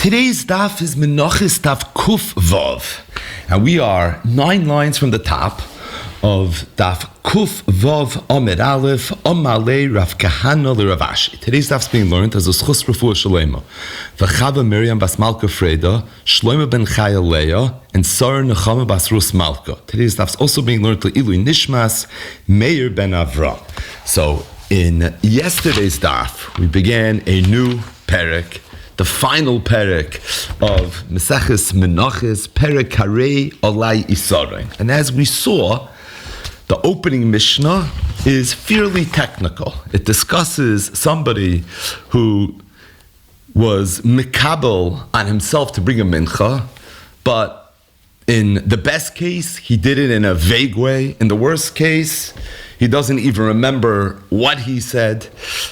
Today's daf is Menachos daf Kuf Vav, and we are 9 lines from the top of daf Kuf Vav Amid Aleph Amalei Rav Kahana le Rav Ashi. Today's daf is being learned as a schus refuah shalema. V'chava Miriam bas Malka Freda, Shlomo ben Chaya Leah, and Sarah Nechama bas Rus Malka. Today's daf is also being learned to Ilui Nishmas Meir ben Avram. So in yesterday's daf, we began a new perek, the final perek of Mesachos Menachos, perek Harei Olai Isarein. And as we saw, the opening Mishnah is fairly technical. It discusses somebody who was mikabel on himself to bring a mincha, but in the best case, he did it in a vague way. In the worst case, he doesn't even remember what he said.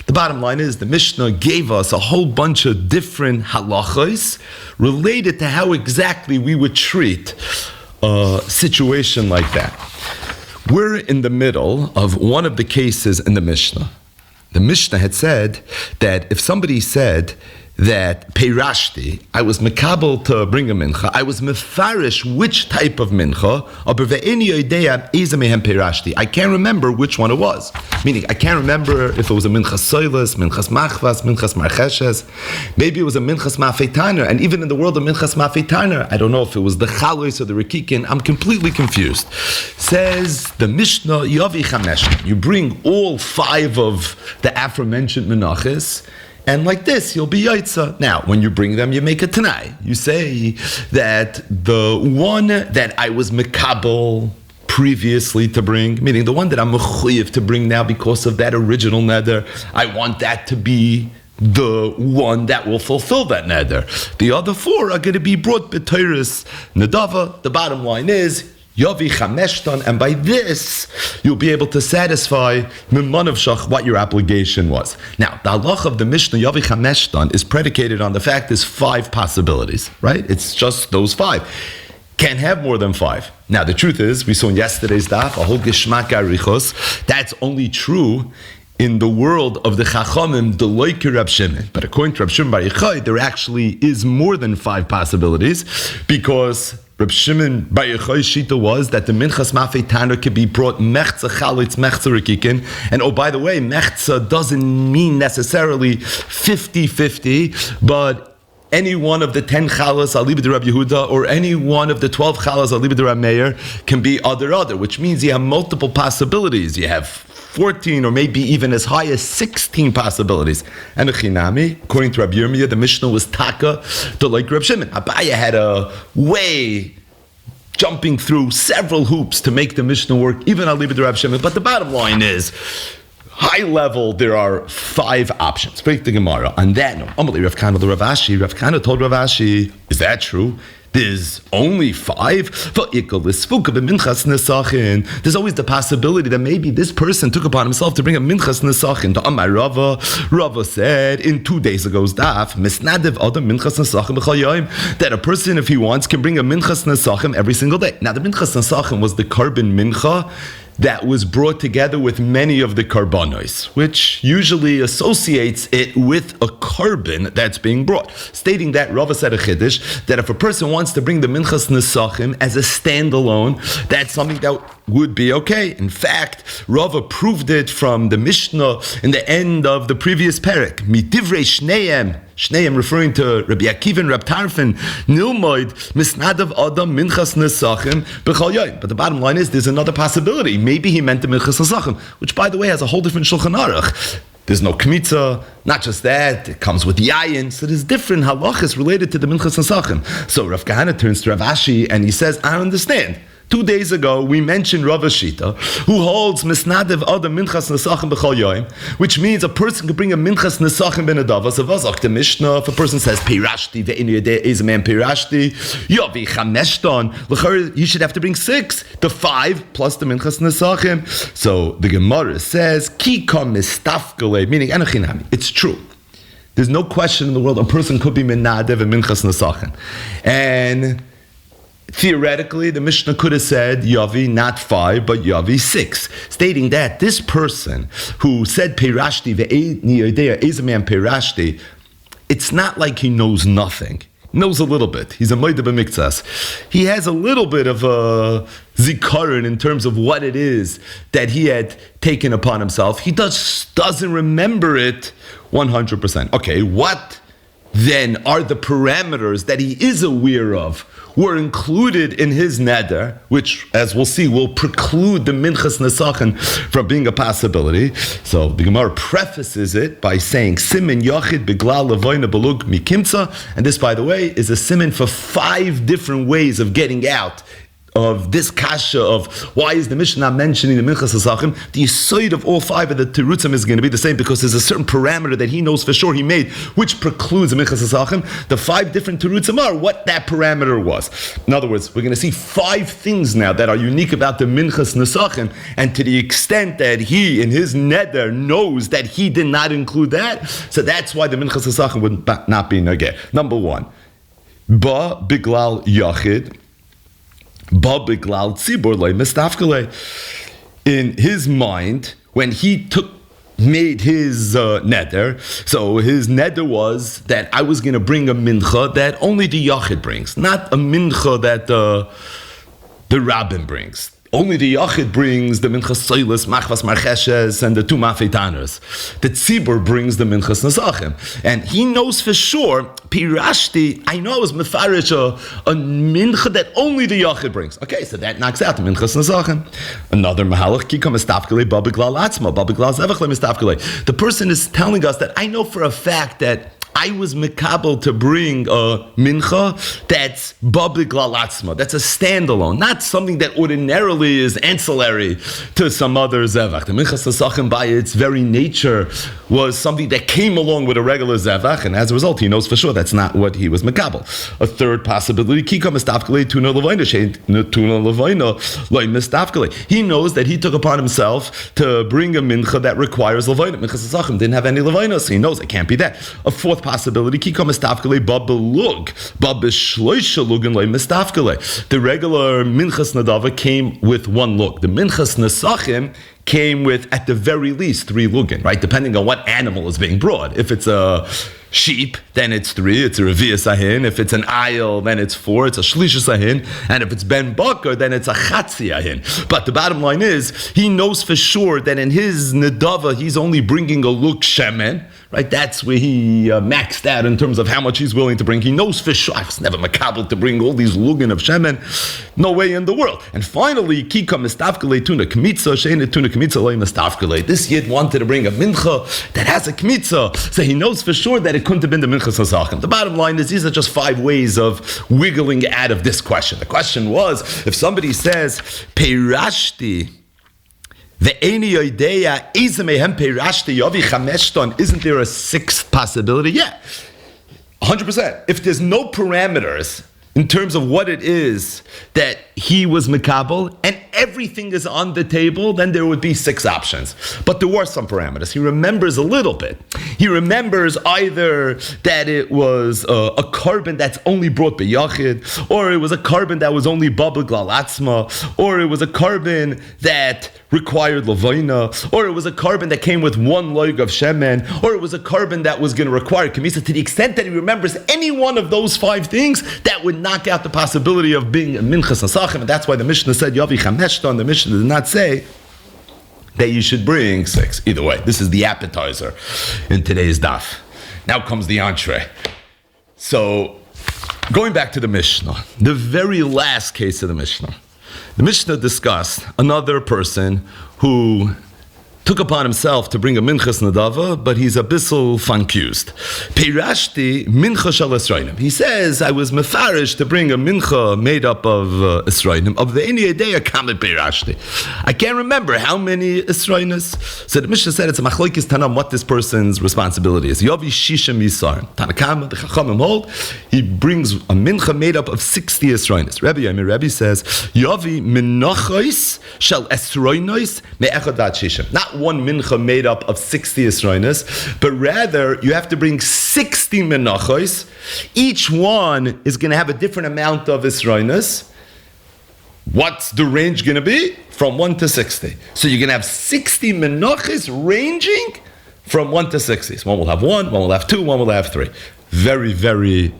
The bottom line is the Mishnah gave us a whole bunch of different halachos related to how exactly we would treat a situation like that. We're in the middle of one of the cases in the Mishnah. The Mishnah had said that if somebody said that peirashti, I was mekabel to bring a mincha, I was mefarish which type of mincha, I can't remember which one it was. Meaning, I can't remember if it was a minchas soilas, minchas machvas, minchas marcheshes. Maybe it was a minchas mafeitaner, and even in the world of minchas mafeitaner, I don't know if it was the chalos or the rikikin. I'm completely confused. Says the Mishnah, Yavi Chamesh, you bring all 5 of the aforementioned menachos, and like this, you'll be yaitza. Now, when you bring them, you make a tanai. You say that the one that I was mekabel previously to bring, meaning the one that I'm mechuyev to bring now because of that original neder, I want that to be the one that will fulfill that neder. The other 4 are going to be brought b'teiris nedava. The bottom line is, Yavi Chameshtan, and by this, you'll be able to satisfy Mimanavshach what your obligation was. Now, the halach of the Mishnah, Yavi Chameshtan, is predicated on the fact there's 5 possibilities, right? It's just those 5. Can't have more than 5. Now, the truth is, we saw in yesterday's daf, a whole geshmak arichos, that's only true in the world of the Chachamim, the Loike Rab Shimon. But according to Rab Shimon Bar Yochai, there actually is more than 5 possibilities, because Rab Shimon Bar Yochai's shita was that the minchas mafeitaner could be brought mechza chalitz, mechza rikikin. And oh, by the way, mechza doesn't mean necessarily 50-50, but any one of the 10 chalas alibid de Rab Yehuda or any one of the 12 chalas alibid de Rab Meir can be other, which means you have multiple possibilities. You have 14 or maybe even as high as 16 possibilities. And Chinami, according to Rabbi Yirmiyah, the Mishnah was taka to like Rab Shimon. Abaya had a way jumping through several hoops to make the Mishnah work, even I'll leave it to Rab Shimon. But the bottom line is, high level, there are 5 options. Break the Gemara. On that note, Amalei Rav Kahana to Rav Ashi. Rav Kahana told Rav Ashi, is that true? There's only 5? There's always the possibility that maybe this person took upon himself to bring a minchas nesachin. To Amar Rava, Rava said in 2 days ago's daf, Misnadev adam minchas nesachin b'chol yom, that a person, if he wants, can bring a minchas nesachin every single day. Now, the minchas nesachin was the carbon mincha that was brought together with many of the karbanos, which usually associates it with a carbon that's being brought. Stating that, Rava said a chiddush, that if a person wants to bring the minchas nesachim as a standalone, that's something that would be okay. In fact, Rava proved it from the Mishnah in the end of the previous perek. Midivrei Shneim referring to Rabbi Akiva and Rabbi Tarfon, Nilmoid, Misnadav Adam, Minchas Nesachim, B'chol Yom. But the bottom line is, there's another possibility. Maybe he meant the Minchas Nesachim, which, by the way, has a whole different Shulchan Aruch. There's no kmitza, not just that, it comes with yayin. So there's different halachas related to the Minchas Nesachim. So Rav Kahana turns to Rav Ashi and he says, I understand. 2 days ago, we mentioned Rav Shita, who holds Misnadev Adam Minchas Nesachim B'chol Yom, which means a person can bring a Minchas Nesachim Ben Adava. So Vazak the Mishnah, if a person says Peirashti, Ve'inu Yedei is a man Peirashti, Yavi Chameshton, you should have to bring 6, the 5 plus the Minchas Nesachim. So the Gemara says, Ki kam mistafkele, meaning Enochinami. It's true. There's no question in the world a person could be Menadev and Minchas Nesachim. And theoretically, the Mishnah could have said Yavi not 5, but Yavi 6, stating that this person who said Peirashti, ve'eni yodea is a man Peirashti, it's not like he knows nothing. knows a little bit. He's a moide b'miktsas. He has a little bit of a zikaron in terms of what it is that he had taken upon himself. He doesn't remember it 100%. Okay, what then are the parameters that he is aware of were included in his neder, which, as we'll see, will preclude the Minchas Nesachin from being a possibility. So the Gemara prefaces it by saying, Simin Yachid Biglal Levoina Belug Mikimtza, and this, by the way, is a simin for 5 different ways of getting out of this kasha of why is the Mishnah mentioning the Minchas Nesachim. The yisoid of all 5 of the Terutzim is going to be the same because there's a certain parameter that he knows for sure he made which precludes the Minchas Nesachim. The 5 different Terutzim are what that parameter was. In other words, we're going to see 5 things now that are unique about the Minchas Nesachim, and to the extent that he in his neder knows that he did not include that, so that's why the Minchas Nesachim would not be nageh. Number 1, Ba Biglal Yachid in his mind, when he made his neder, so his neder was that I was going to bring a mincha that only the yachid brings, not a mincha that the rabbin brings. Only the Yachid brings the Minchas Soilis, Machvas Marcheshes, and the 2 Mafetaners. The Tzibur brings the Minchas Nesachim. And he knows for sure, Pirashti, I know I was Mefarish a Mincha that only the Yachid brings. Okay, so that knocks out the Minchas Nesachim. Another Mahalach, Kikam Estafkele, Babiglal Atzma, Babiglal Zevachle Estafkele. The person is telling us that I know for a fact that I was mekabel to bring a mincha that's babiglal atzma. That's a standalone, not something that ordinarily is ancillary to some other zevach. The minchas nesachim, by its very nature, was something that came along with a regular zevach, and as a result, he knows for sure that's not what he was mekabel. A third possibility: kika mistafkele tuna levaina shein tuna levaina loy mistafkele. He knows that he took upon himself to bring a mincha that requires levaina. Minchas nesachim didn't have any levaina, so he knows it can't be that. A fourth possibility: kika mistafkele babelug babeshloisha lugan loy mistafkele. The regular minchas nadava came with 1 lug. The minchas nesachim came with, at the very least, 3 lugin, right? Depending on what animal is being brought. If it's a sheep, then it's 3, it's a revi'as ahin. If it's an ayil, then it's 4, it's a shlishus ahin. And if it's ben bakar, then it's a chatzi ahin. But the bottom line is, he knows for sure that in his nedava, he's only bringing a lug shemen, right? That's where he maxed out in terms of how much he's willing to bring. He knows for sure, I was never makabel to bring all these lugin of shemen. No way in the world. And finally, kika mistafkele tuna kmitza, sheina tuna kmitza loy mistafkele. This yid wanted to bring a mincha that has a kmitza, so he knows for sure that it couldn't have been the minchas hasachim. The bottom line is, these are just 5 ways of wiggling out of this question. The question was, if somebody says, peirashti, ve'eni yodeya izamehem peirashti yovi chameshton, isn't there a 6th possibility? Yeah, 100%. If there's no parameters in terms of what it is that he was mekabel, and everything is on the table, then there would be 6 options. But there were some parameters. He remembers a little bit. He remembers either that it was a carbon that's only brought b'yachid, or it was a carbon that was only babiglal atzma, or it was a carbon that required lavaina, or it was a carbon that came with 1 log of shemen, or it was a carbon that was going to require kamisa. To the extent that he remembers any one of those 5 things, that would knock out the possibility of being a minchas nasachim, and that's why the Mishnah said yavi chameshton. The Mishnah did not say that you should bring 6. Either way, this is the appetizer in today's daf. Now comes the entree. So, going back to the Mishnah, the very last case of the Mishnah discussed another person who took upon himself to bring a minchas nadava, but he's a bissel confused. Peirashti mincha shel esrainim. He says, I was mefarish to bring a mincha made up of esrainim, of the eni edeya kamet peirashti. I can't remember how many esrainis. So the Mishnah said it's a machlokes tanam what this person's responsibility is. Yavi shisha misar. Tanakama, the chachamim hold, he brings a mincha made up of 60 esrainis. Rebbe says, Yavi menachos shel esrainis me'echadat shishim. Not 1 mincha made up of 60 esrainis, but rather you have to bring 60 menachos. Each one is going to have a different amount of esrainis. What's the range going to be? From 1 to 60. So you're going to have 60 menachos ranging from 1 to 60. So one will have 1, one will have 2, one will have 3. Very, very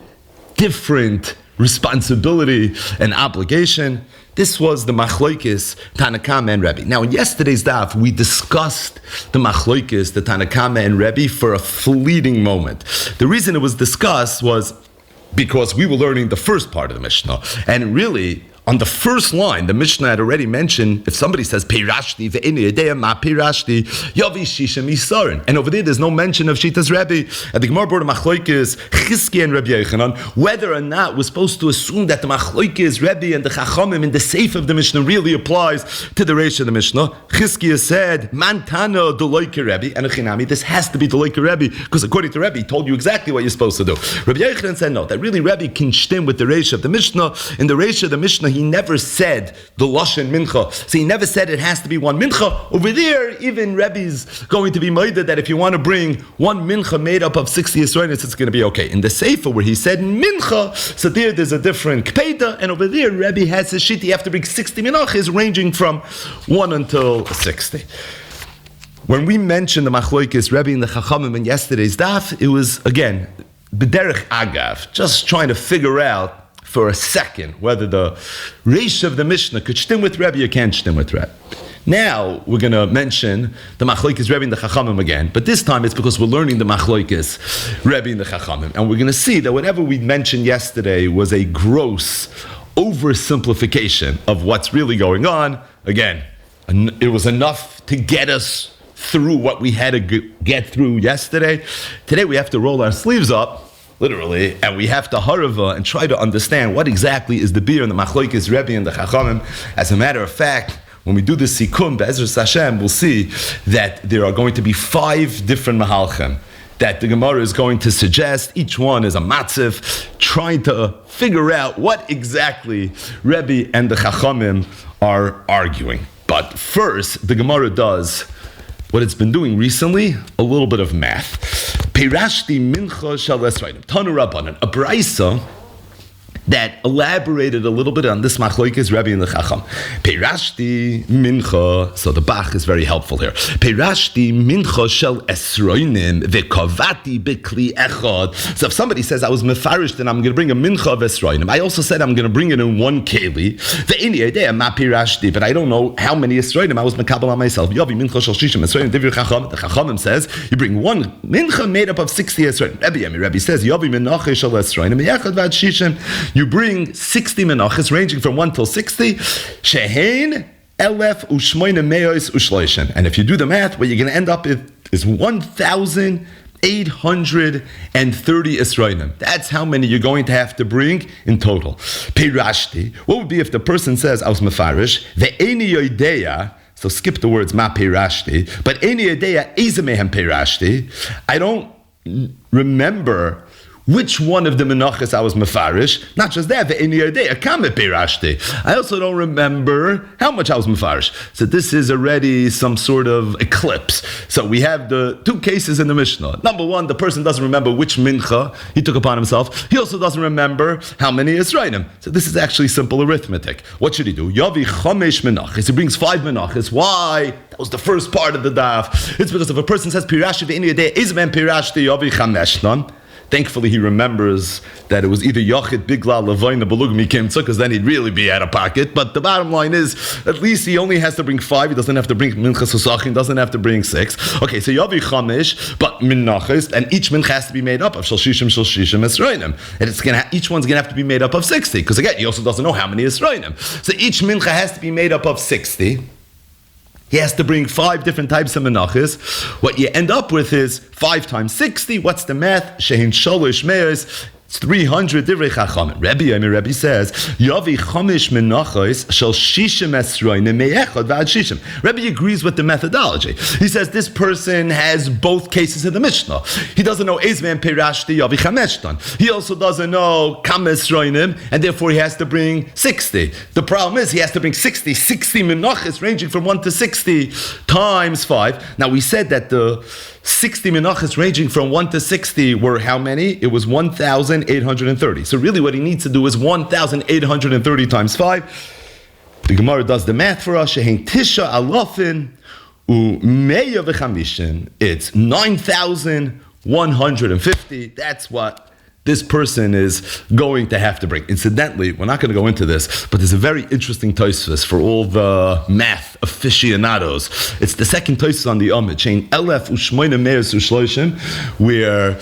different responsibility and obligation. This was the Machlokes, Tanakama and Rebbe. Now, in yesterday's daf, we discussed the Machlokes, the Tanakama and Rebbe, for a fleeting moment. The reason it was discussed was because we were learning the first part of the Mishnah. And really, on the first line, the Mishnah had already mentioned, if somebody says, Pirashti, ve'ini yedea ma pirashti, yavi shishem yisarin. And over there's no mention of Shitas Rebbe. At the Gemara board of Machlokes, Chizki and Rebbe Yochanan, whether or not we're supposed to assume that the Machlokes, Rebbe, and the Chachamim in the Seif of the Mishnah really applies to the Reish of the Mishnah. Chizki has said, Mantana Deloike Rebbe, and Achinami, this has to be Deloike Rebbe, because according to Rebbe, he told you exactly what you're supposed to do. Rebbe Yochanan said no, that really Rebbe can shtim with the Reish of the Mishnah. In the Reish of the Mishnah, he never said the Lashon Mincha. So he never said it has to be one Mincha. Over there, even Rebbe's going to be moided that if you want to bring one Mincha made up of 60 Yisroelis, it's going to be okay. In the Sefer where he said Mincha, so there's a different Kpeda, and over there Rebbe has his shit, you have to bring 60 Menachos ranging from 1 until 60. When we mentioned the Machlokes, Rebbe and the Chachamim in yesterday's daf, it was, again, B'derech Agav, just trying to figure out for a second whether the Reish of the Mishnah could shtim with Rebbe or can't shtim with Rebbe. Now we're going to mention the Machlokes Rebbe and the Chachamim again, but this time it's because we're learning the Machlokes Rebbe and the Chachamim, and we're going to see that whatever we mentioned yesterday was a gross oversimplification of what's really going on. Again, it was enough to get us through what we had to get through yesterday. Today we have to roll our sleeves up, literally, and we have to harava and try to understand what exactly is the beer in the Machlokes Rebbe and the Chachamim. As a matter of fact, when we do the Sikkum, Be'ezras Hashem, we'll see that there are going to be 5 different Mahalchim that the Gemara is going to suggest. Each one is a matziv, trying to figure out what exactly Rebbe and the Chachamim are arguing. But first, the Gemara does what it's been doing recently, a little bit of math. Pirashti mincha shel esrainim. Tanu Rabbanan, a brisa that elaborated a little bit on this Machlokes Rebbe and the Chacham. Pirashti mincha, so the Bach is very helpful here. Pirashti mincha shel esroinim vekavati bekli echad. So if somebody says I was mefarish, then I'm going to bring a mincha of esroinim. I also said I'm going to bring it in one keli. Ve'ini yedea ma pirashti, but I don't know how many esroinim I was mekabel on myself. Yavi mincha shel shishim esroinim divir Chacham. The Chachamim says you bring one mincha made up of 60 esroinim. Rebbe says Yavi mincha shel esroinim yechad vad shishim. You bring 60 menachos ranging from 1 till 60. Shehein elef ushmoine meos ushloishin. And if you do the math, what you're going to end up with is 1,830 esroinim. That's how many you're going to have to bring in total. Pirashti. What would be if the person says I was mefarish? Ve'eni yodeya. So skip the words ma pirashti. But eni yodeya izamehem pirashti. I don't remember which one of the menachos I was mefarish. Not just that, I also don't remember how much I was mefarish. So this is already some sort of eclipse. So we have the 2 cases in the Mishnah. Number 1, the person doesn't remember which mincha he took upon himself. He also doesn't remember how many Yisraelim. So this is actually simple arithmetic. What should he do? Yavi chamesh menachos. He brings 5 menachos. Why? That was the first part of the daf. It's because if a person says pirashti ve'ini yedei izmen pirashti yavi chameshnan. Thankfully, he remembers that it was either Yachid, Bigla, Levayna, Belugmi, Kimtza, because then he'd really be out of pocket. But the bottom line is, at least he only has to bring 5. He doesn't have to bring Minchas Usachin, doesn't have to bring 6. Okay, so Yavi Chamesh, but Menachos, and each Mincha has to be made up of Shal Shishim, Esroinim. And each one's going to have to be made up of 60, because again, he also doesn't know how many Esroinim. So each Mincha has to be made up of 60. He has to bring 5 different types of menachos. What you end up with is 5 times 60. What's the math? Shehin sholosh meos. It's 300 divrei chachamim. Rebbe says, Yavi chamish menachos shel shishim esroinim me'echad v'ad shishim. Rebbe agrees with the methodology. He says this person has both cases in the Mishnah. He doesn't know Ezman Pirashti Yavi chameshtan. He also doesn't know kam esroinim, and therefore he has to bring 60. The problem is he has to bring 60 menachos ranging from 1 to 60 times 5. Now we said that the 60 menachos ranging from 1 to 60 were how many? It was 1,830. So really what he needs to do is 1,830 times 5. The Gemara does the math for us. Shehein tisha alofin u'meya v'chamishin. It's 9,150. That's what this person is going to have to bring. Incidentally, we're not going to go into this, but there's a very interesting Tosfos for all the math aficionados. It's the second Tosfos on the Amid, Shein Elef Ushmoina Meis Ushloishim, where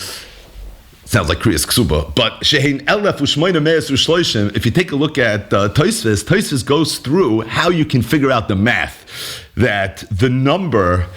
sounds like Kriyas Ksuba, but Shein Elef Ushmoina Meis Ushloishim, if you take a look at Tosfos goes through how you can figure out the math, that the number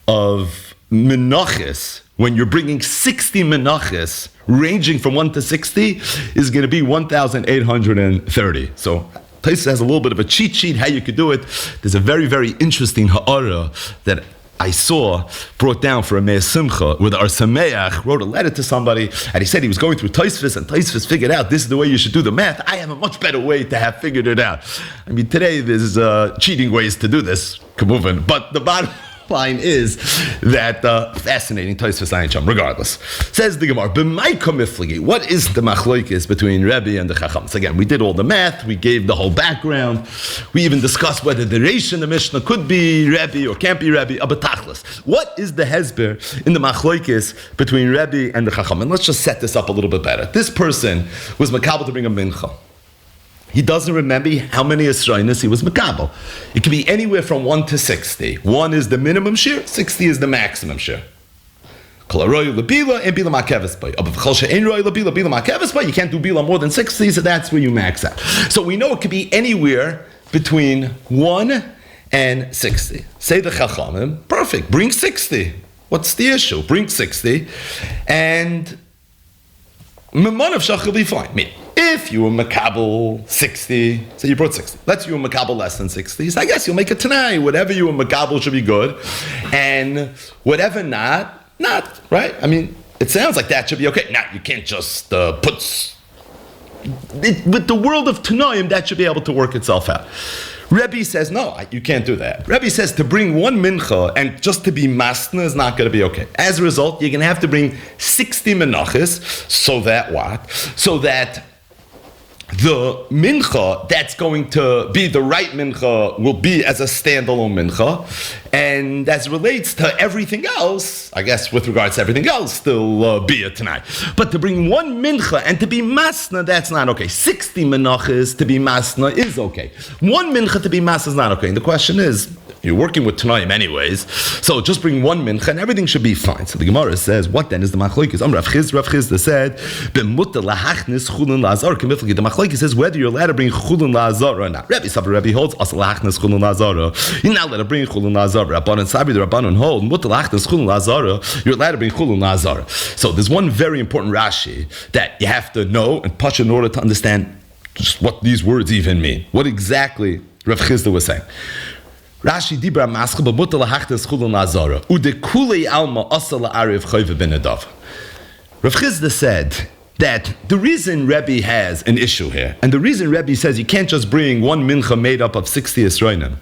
of Menachos, when you're bringing 60 Menachos, ranging from 1 to 60, is going to be 1,830. So Tosfos has a little bit of a cheat sheet how you could do it. There's a very, very interesting ha'ara that I saw brought down for a Meir Simcha, where the Ar Sameach wrote a letter to somebody, and he said he was going through Tosfos, and Tosfos figured out this is the way you should do the math. I have a much better way to have figured it out. I mean, today there's cheating ways to do this, Kamuvin, but the bottom line is that fascinating Tosfos Eincham, regardless. Says the Gemara, B'may komifligi, what is the machlokes between Rebbe and the Chachams? Again, we did all the math, we gave the whole background, we even discussed whether the Reish in the Mishnah could be Rebbe or can't be Rebbe, Abatachlis. What is the hesber in the machlokes between Rebbe and the Chacham? And let's just set this up a little bit better. This person was makabel to bring a mincha. He doesn't remember how many Esrainas he was makabel. It can be anywhere from 1 to 60. 1 is the minimum share, 60 is the maximum share. You can't do bila more than 60, so that's where you max out. So we know it could be anywhere between 1 and 60. Say the Chachamim, perfect, bring 60. What's the issue? Bring 60, and Memon of Shach will be fine. If you were makabel 60, say you brought 60. Let's you were makabel less than 60. So I guess you'll make a tanai. Whatever you were makabel should be good, and whatever not, right? I mean, it sounds like that should be okay. Now you can't just put. With the world of tanaim, that should be able to work itself out. Rebbe says, no, you can't do that. Rebbe says to bring one mincha and just to be masna is not going to be okay. As a result, you're going to have to bring 60 menachos, so that what? So that the mincha that's going to be the right mincha will be as a standalone mincha, and as relates to everything else, I guess with regards to everything else, still be a tonight. But to bring one mincha and to be masna, that's not okay. 60 menachos to be masna is okay. One mincha to be masna is not okay. And the question is, you're working with Tanaim anyways, so just bring one mincha and everything should be fine. So the Gemara says, what then is the machlokes? Rav Chizda said, the machlokes says whether you're allowed to bring chulun la'azara or not. Rebbe holds as lachnes chulun la'azara. You're not allowed to bring chulun la'azara. Rabbanan Sabri, the Rabbanan hold mutter lachnes chulun la'azara. You're allowed to bring chulun la'azara. So there's one very important Rashi that you have to know and touch in order to understand just what these words even mean. What exactly Rav Chizda was saying. Rashi dibra maschel b'mutter lahachtes chulun la'azara ude kulei alma asa la'ariv chayve ben adav. Rav Chizda said that the reason Rebbe has an issue here, and the reason Rebbe says you can't just bring one mincha made up of 60 Esrainim,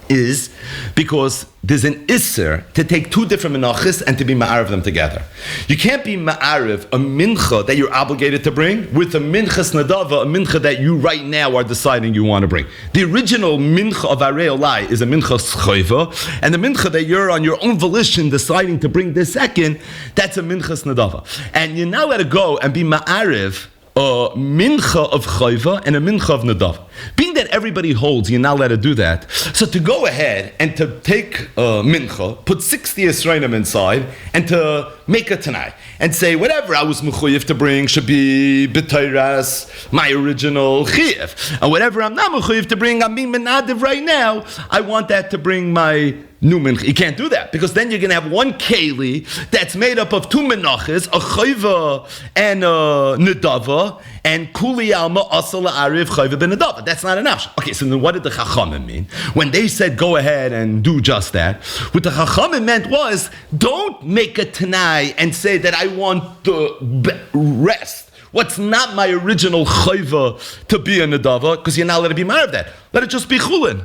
is because there's an isser to take two different menachos and to be ma'ariv them together. You can't be ma'ariv a mincha that you're obligated to bring with a minchas nadava, a mincha that you right now are deciding you want to bring. The original mincha of arei olai is a minchas chayva, and the mincha that you're on your own volition deciding to bring this second, that's a minchas nadava. And you're now let it go and be ma'ariv a mincha of chayva and a mincha of nadav. Being that everybody holds, you're not allowed to do that. So to go ahead and to take a mincha, put 60 Esrainim inside, and to make a tanai, and say whatever I was mechuyev to bring should be b'tayras, my original chiyuv, and whatever I'm not mechuyev to bring, I'm being menadiv right now, I want that to bring my new mincha. You can't do that, because then you're going to have one keli that's made up of two menachos, a chayva and a nedava, and kuli alma asal la'ariv chayva ben nedava. That's not an option. Okay, so then what did the Chachamim mean? When they said go ahead and do just that, what the Chachamim meant was, don't make a tanai and say that I want the rest. What's not my original chayva to be a nedava, because you're not allowed to be married of that. Let it just be chulin.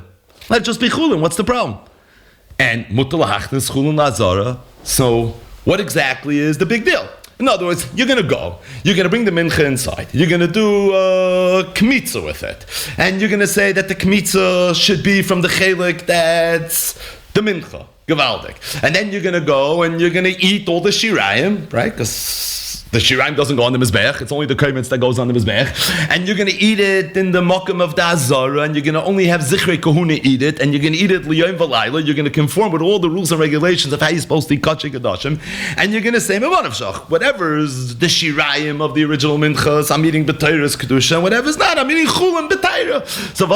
Let it just be chulin. What's the problem? And mutar lahachnes chulun la'azara. So what exactly is the big deal? In other words, you're going to go, you're going to bring the mincha inside, you're going to do kmitza with it, and you're going to say that the kmitza should be from the chelik that's the mincha, gevaldik. And then you're going to go and you're going to eat all the shirayim, right? Because The shiraim doesn't go on the mizbech. It's only the kaimitz that goes on the mizbech. And you're going to eat it in the mokum of the azara, and you're going to only have zichrei kahuna eat it, and you're going to eat it liyom v'layla. You're going to conform with all the rules and regulations of how you're supposed to eat kachei kadashim, and you're going to say mevanavshach. Whatever's the shiraim of the original minchas, I'm eating b'teiras kedusha, and whatever's not, I'm eating chulin b'teira. So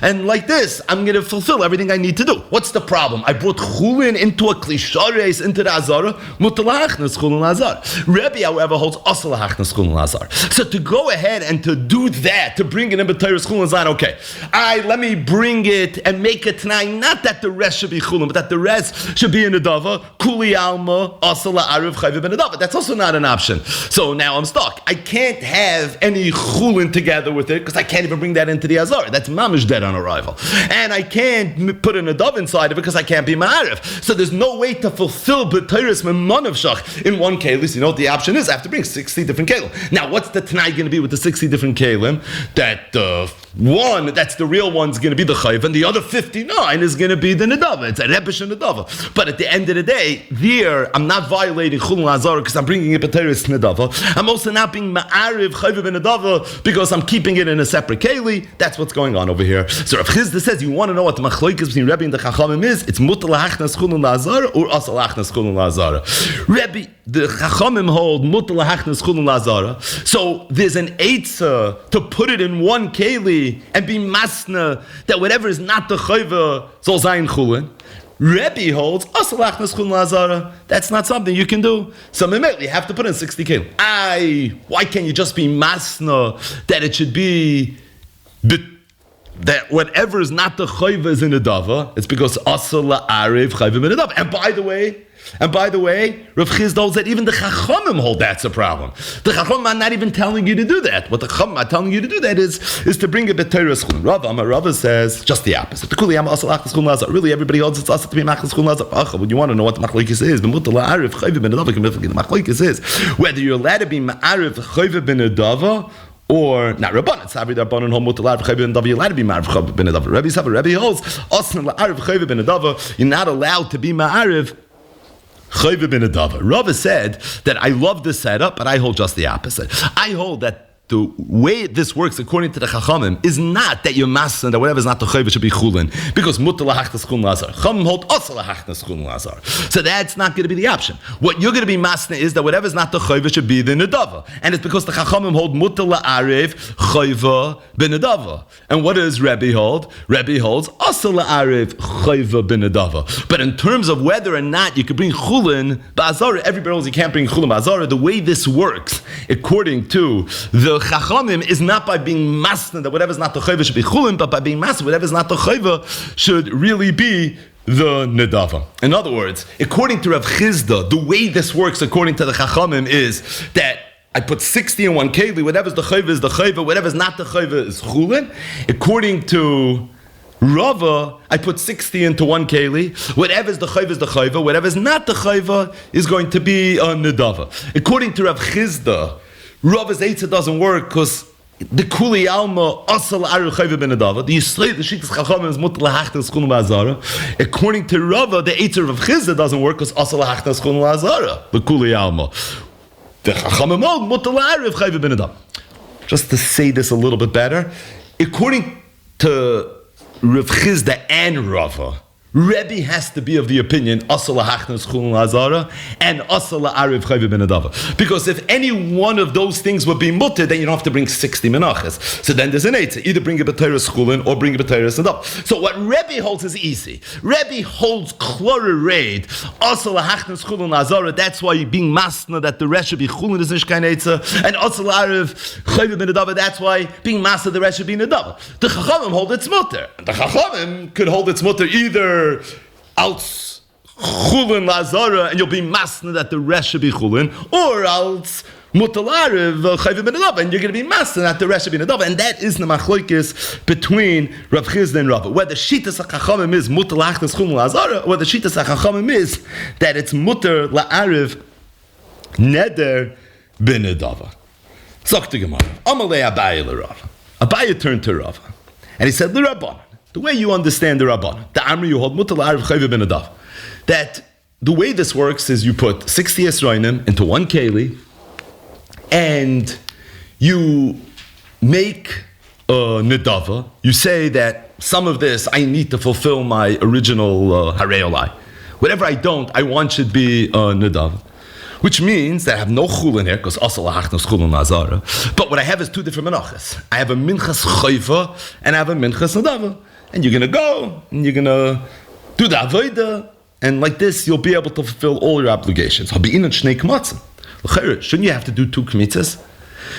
and like this, I'm going to fulfill everything I need to do. What's the problem? I brought chulin into a klishares into the azara, mutalachnas chulin azar. Rebbe, however, holds asal hachnas chulin azar. So to go ahead and to do that, to bring it in b'teiras chulin azar, okay. Let me bring it and make it tonight. Not that the rest should be chulin, but that the rest should be in the dava. Kuli alma asal ha'ariv chayv ben dava. That's also not an option. So now I'm stuck. I can't have any chulin together with it because I can't even bring that into the azar. That's mamish dead on arrival, and I can't put in a dove inside of it because I can't be ma'ariv. So there's no way to fulfill b'teiras memanavshach in one kelim. You know what the option is? I have to bring 60 different kelim. Now, what's the Tanai going to be with the 60 different kelim? That one, that's the real one's going to be the chayv, and the other 59 is going to be the nedava. It's a rebish and nedava. But at the end of the day, there, I'm not violating chulun azar because I'm bringing it b'teiras nedava. I'm also not being ma'ariv chayv ben nedava because I'm keeping it in a separate keli. That's what's going on over here. So Rav Chizda says, you want to know what the machlokes between Rebbe and the Chachamim is? It's mutal hachnas chulun lazar or asal hachnas chulun lazar. Rebbe, the Chachamim hold mutal hachnas chulun lazar. So there's an eitzah to put it in one keli and be masna that whatever is not the chayva zol zayin chulun. Rebbe holds asal hachnas chulun lazar. That's not something you can do. So you have to put in 60 keli. Why can't you just be masna that it should be that whatever is not the chayva is in the dava? It's because asal la'arev chayva in the dava. And by the way, Rav Chizda holds that even the Chachamim hold that's a problem. The Chachamim are not even telling you to do that. What the Chachamim are telling you to do that is to bring a b'teiras chulun. Rava says just the opposite. The kuli asal achnas chulun lazar. Really, everybody holds it's asal to be machnas chulun lazar. When you want to know what the machlokes is, the mutal la'arev chayva ben dava. The machlokes is whether you're allowed to be ma'arev chayva ben dava or not. Rabbanan Sabri Rabbanan Hom Mutal Chayv ben Dava. You're allowed to be ma'ariv ben dava. Rebbe Sabri, Rebbe holds asal la'arev chayva ben dava. You're not allowed to be ma'ariv chayv ben dava. Rava said that I love this setup, but I hold just the opposite. I hold that the way this works, according to the Chachamim, is not that you're masan, that whatever is not the chayv should be chulin, because mutal hachnas chulun lazar. Chachamim hold asal hachnas chulun lazar. So that's not going to be the option. What you're going to be masna is that whatever is not the chayv should be the nedava, and it's because the Chachamim hold mutal la'arev chayva ben nedava. And what does Rebbe hold? Rebbe holds asal la'arev chayva ben nedava. But in terms of whether or not you could bring chulin ba'azara, everybody knows you can't bring chulin ba'azara. The way this works, according to the Chachamim, is not by being masna that whatever is not the chayva should be chulin, but by being masna whatever is not the chayva should really be the nedava. In other words, according to Rav Chizda, the way this works according to the Chachamim is that I put 60 in one keli, whatever's the chayva is the chayva, whatever's not the chayva is chulin. According to Rava, I put 60 into one keli. Whatever's the chayva is the chayva. Whatever's not the chayva is going to be a nedava. According to Rav Chizda, Rava's eitzah doesn't work because the kuli alma asal aru chayva ben nedava. The shittas chachamim is mutal hachnas chulun lazara. According to Rava, the eitzah of Chizda doesn't work because asal hachnas chulun lazara. The kuli alma. The chachamim mutal aru chayva ben nedava. Just to say this a little bit better, according to Rav Chizda and Rava, Rebbe has to be of the opinion asal hachnas chulun lazara and asal la'arev chayv ben nedava. Because if any one of those things would be mutter, then you don't have to bring 60 menachos. So then there's an eitzah. Either bring a b'teiras chulun or bring a b'teiras nedava. So what Rebbe holds is easy. Rebbe holds klorer raid asal hachnas chulun lazara. That's why you're being masna that the rest should be chulun is nishkain eitzah, and asal la'arev chayv ben nedava. That's why being masna the rest should be nedava. The chachamim hold its mutter. The chachamim could hold its mutter either als chulin lazara, and you'll be masna that the rest should be chulin, or als mutalarev chayv ben nedava, and you're going to be masna that the rest should be nedava. And that is the machlokes between Rav Chizda and Rava. Whether shittas hachachamim is mutar lachnas chulin lazara, or whether shittas hachachamim is that it's mutar la'arev neder ben nedava. Zok to Gemara. Amalei Abaye l'Rava. Abaye turned to Rava, and he said, l'Rabbanan. The way you understand the Rabbanan, the Amri you hold mutal la'arev chayv ben nedava, that the way this works is you put 60 esroinim into one keli, and you make a nedava, you say that some of this I need to fulfill my original hareolai. Whatever I don't, I want should be a nedava. Which means that I have no chulin here, because asal lahachnos chulin nazara. But what I have is two different menachos. I have a minchas chayva and I have a minchas nedava. And you're going to go, and you're going to do the avodah, and like this, you'll be able to fulfill all your obligations. Shouldn't you have to do two kmitzas?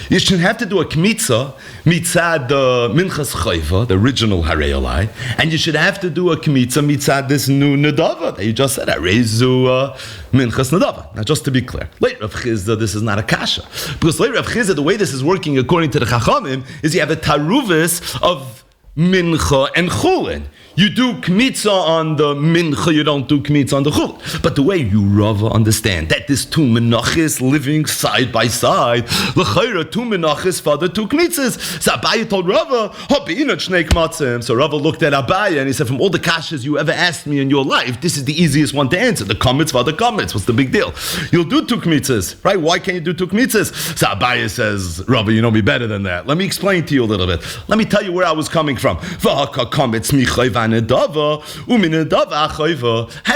You shouldn't have to do a kmitza mitzad the minchas chayva, the original hareolai, and you should have to do a kmitza mitzad this new nedava that you just said, arezu minchas nedava. Now, just to be clear, late Rav Chizda, this is not a kasha, because late Rav Chizda, the way this is working according to the Chachamim is you have a taruvis of mincha and chulin. You do kmitza on the mincha, you don't do kmitza on the chulin. But the way you Rava understand that this two menachos living side by side, l'chayra two menachos for the two kmitzas. So Abaye told Rava, "Habinat shnei kmatzim." So Rava looked at Abaye and he said, "From all the kashas you ever asked me in your life, this is the easiest one to answer. The kamitz for the kamitz. What's the big deal? You'll do two kmitzas, right? Why can't you do two kmitzas?" So Abaye says, "Rava, you know me better than that. Let me explain to you a little bit. Let me tell you where I was coming from." How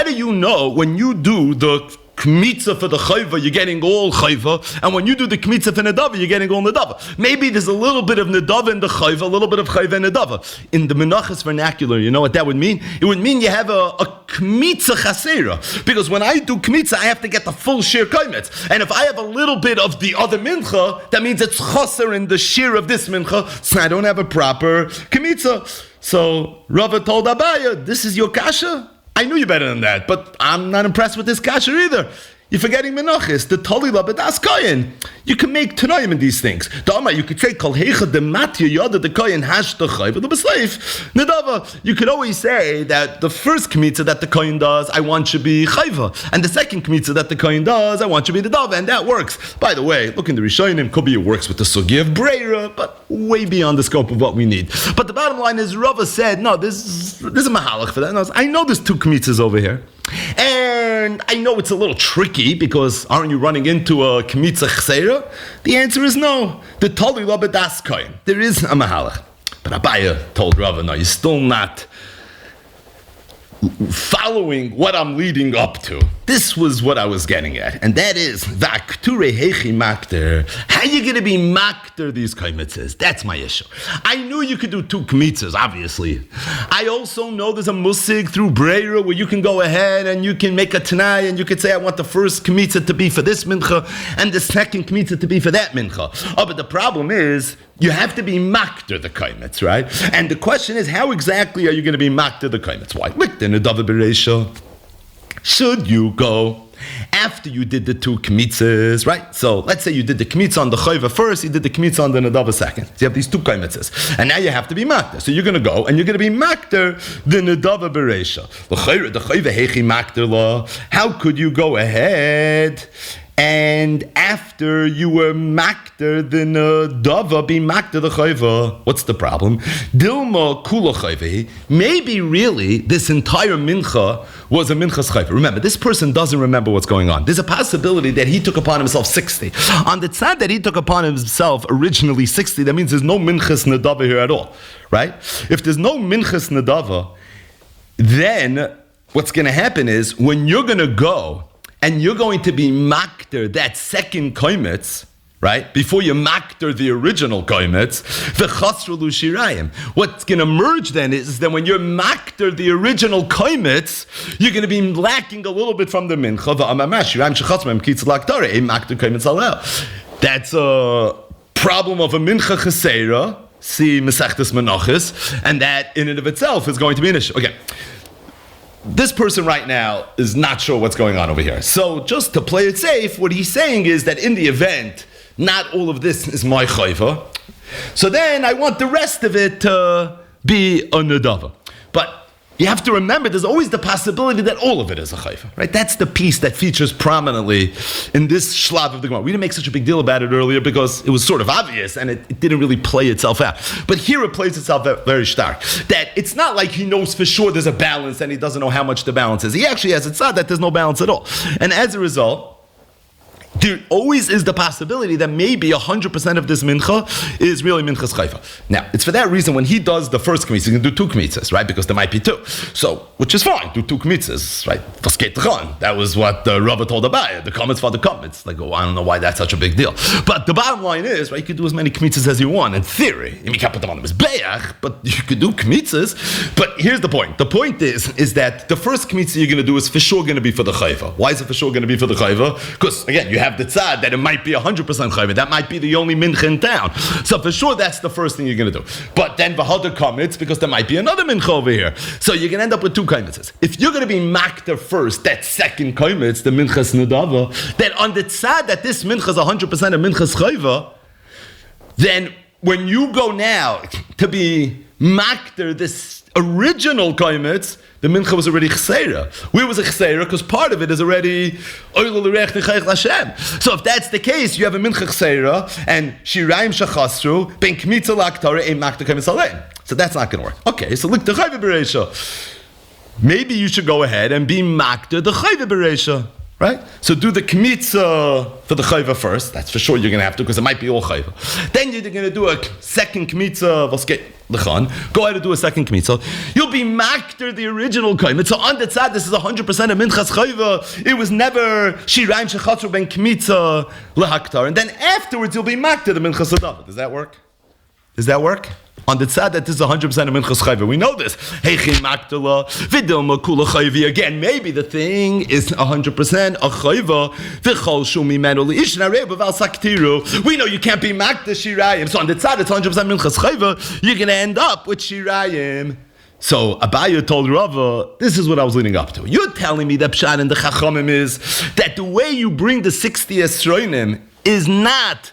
do you know when you do the kmitza for the chayva, you're getting all chayva, and when you do the kmitza for nedava, you're getting all nedava? Maybe there's a little bit of nedava in the chayva, a little bit of chayva in nedava. In the Menachos vernacular, you know what that would mean? It would mean you have a kmitza chasera, because when I do kmitza, I have to get the full shir kaimetz, and if I have a little bit of the other mincha, that means it's chaser in the shir of this mincha, so I don't have a proper kmitza. So Rava told Abaye, "This is your kasha? I knew you better than that, but I'm not impressed with this kasha either. You're forgetting menachos, the tolila b'das koyin. You can make tanoim in these things. You could say kol heicha de matya yada de koyin hash the chayv the b'sleif nedava. You could always say that the first kmitza that the koyin does, I want should be chayva, and the second kmitza that the koyin does, I want should be nedava, and that works. By the way, look in the Rishonim, could be it works with the sugi of breira, but way beyond the scope of what we need. But the bottom line is, Rava said, no, this is a mahalach for that. No, I know there's two kmitzas over here. And I know it's a little tricky because aren't you running into a kmitza chseira? The answer is no. The toli lo b'das koyin. There is a mahalach. But Abaye told Rava, no, you're still not following what I'm leading up to. This was what I was getting at, and that is va'akture hechi makter. How you going to be makter these kmitzas? That's my issue. I knew you could do two kmitzas, obviously. I also know there's a musig through breira where you can go ahead and you can make a tanai and you could say, I want the first kmitzah to be for this mincha and the second kmitzah to be for that mincha. Oh, but the problem is you have to be makter the kaimetz, right? And the question is, how exactly are you going to be makter the kaimetz? Why? Should you go after you did the two kmitzas, right? So let's say you did the kmitzah on the chayva first, you did the kmitzah on the nedava second. So you have these two kmitzas, and now you have to be makter. So you're going to go and you're going to be makter the nedava bereisha. The chayva hechi makter law. How could you go ahead and after you were makter the nedava be makter the chayva? What's the problem? Dilma kula chayva. Maybe really this entire mincha was a minchas chayva. Remember, this person doesn't remember what's going on. There's a possibility that he took upon himself 60. On the tzad that he took upon himself originally 60, that means there's no minchas nedava here at all, right? If there's no minchas nedava, then what's going to happen is when you're going to go and you're going to be makter that second koimetz, right? Before you makter the original koimetz, the chasru lushirayim. What's going to merge then is that when you're makter the original koimetz, you're going to be lacking a little bit from the mincha. That's a problem of a mincha chesera. See Masechtas Menachos, and that in and of itself is going to be an issue. Okay. This person right now is not sure what's going on over here. So just to play it safe, what he's saying is that in the event, not all of this is my chayva. So then I want the rest of it to be a nedava. But you have to remember, there's always the possibility that all of it is a chayva, right? That's the piece that features prominently in this shlav of the Gemara. We didn't make such a big deal about it earlier because it was sort of obvious and it didn't really play itself out. But here it plays itself out very stark. That it's not like he knows for sure there's a balance and he doesn't know how much the balance is. He actually has it said that there's no balance at all. And as a result, there always is the possibility that maybe 100% of this mincha is really minchas chayva. Now, it's for that reason when he does the first kmitzah, he can do 2 kmitzahs, right? Because there might be 2. So, which is fine, do 2 kmitzahs, right? That was what the Rava told Abaya, the comments for the comments. Like, oh, I don't know why that's such a big deal. But the bottom line is, right, you can do as many kmitzahs as you want, in theory. You can't put them on the mizbeach, but you could do kmitzahs. But here's the point. The point is that the first kmitzah you're going to do is for sure going to be for the chayva. Why is it for sure going to be for the chayva? Because, again, you have the tzad that it might be 100% chayva. That might be the only mincha in town. So for sure, that's the first thing you're going to do. But then v'hadar kamitz, because there might be another mincha over here. So you're going to end up with 2 kaimitzes. If you're going to be makter first, that second kaimitz, the minchas nudava, then on the tzad that this mincha is 100% of minchas chayva, then when you go now to be makter this original kaimitz, the mincha was already chseira. Where was a chseira? Because part of it is already oil l'reich nechayich l'Hashem. So if that's the case, you have a mincha chseira and shirayim shachasru ben kmitza l'aktara ein makter kaimitz alein. So that's not going to work. Okay, so look, the chayva bereisha. Maybe you should go ahead and be makter the chayva bereisha. Right? So do the kmitza for the chayva first. That's for sure you're going to have to, because it might be all chayva. Then you're going to do a second kmitza. Go ahead and do a second kmitza. You'll be makter the original kaimitz. So on the tzad, this is 100% of minchas chayva. It was never shirayim shechatzu ben kmitza lehaktar. And then afterwards you'll be makter the minchas adava. Does that work? Does that work? On the tzad that this is 100% of minchas chayva. We know this. Again, maybe the thing is 100% a chayva. We know you can't be makta shirayim. So on the tzad it's 100% minchas chayva. You're going to end up with shirayim. So Abaya told Rava, this is what I was leading up to. You're telling me that pshat in the chachamim is that the way you bring the 60 esroinim is not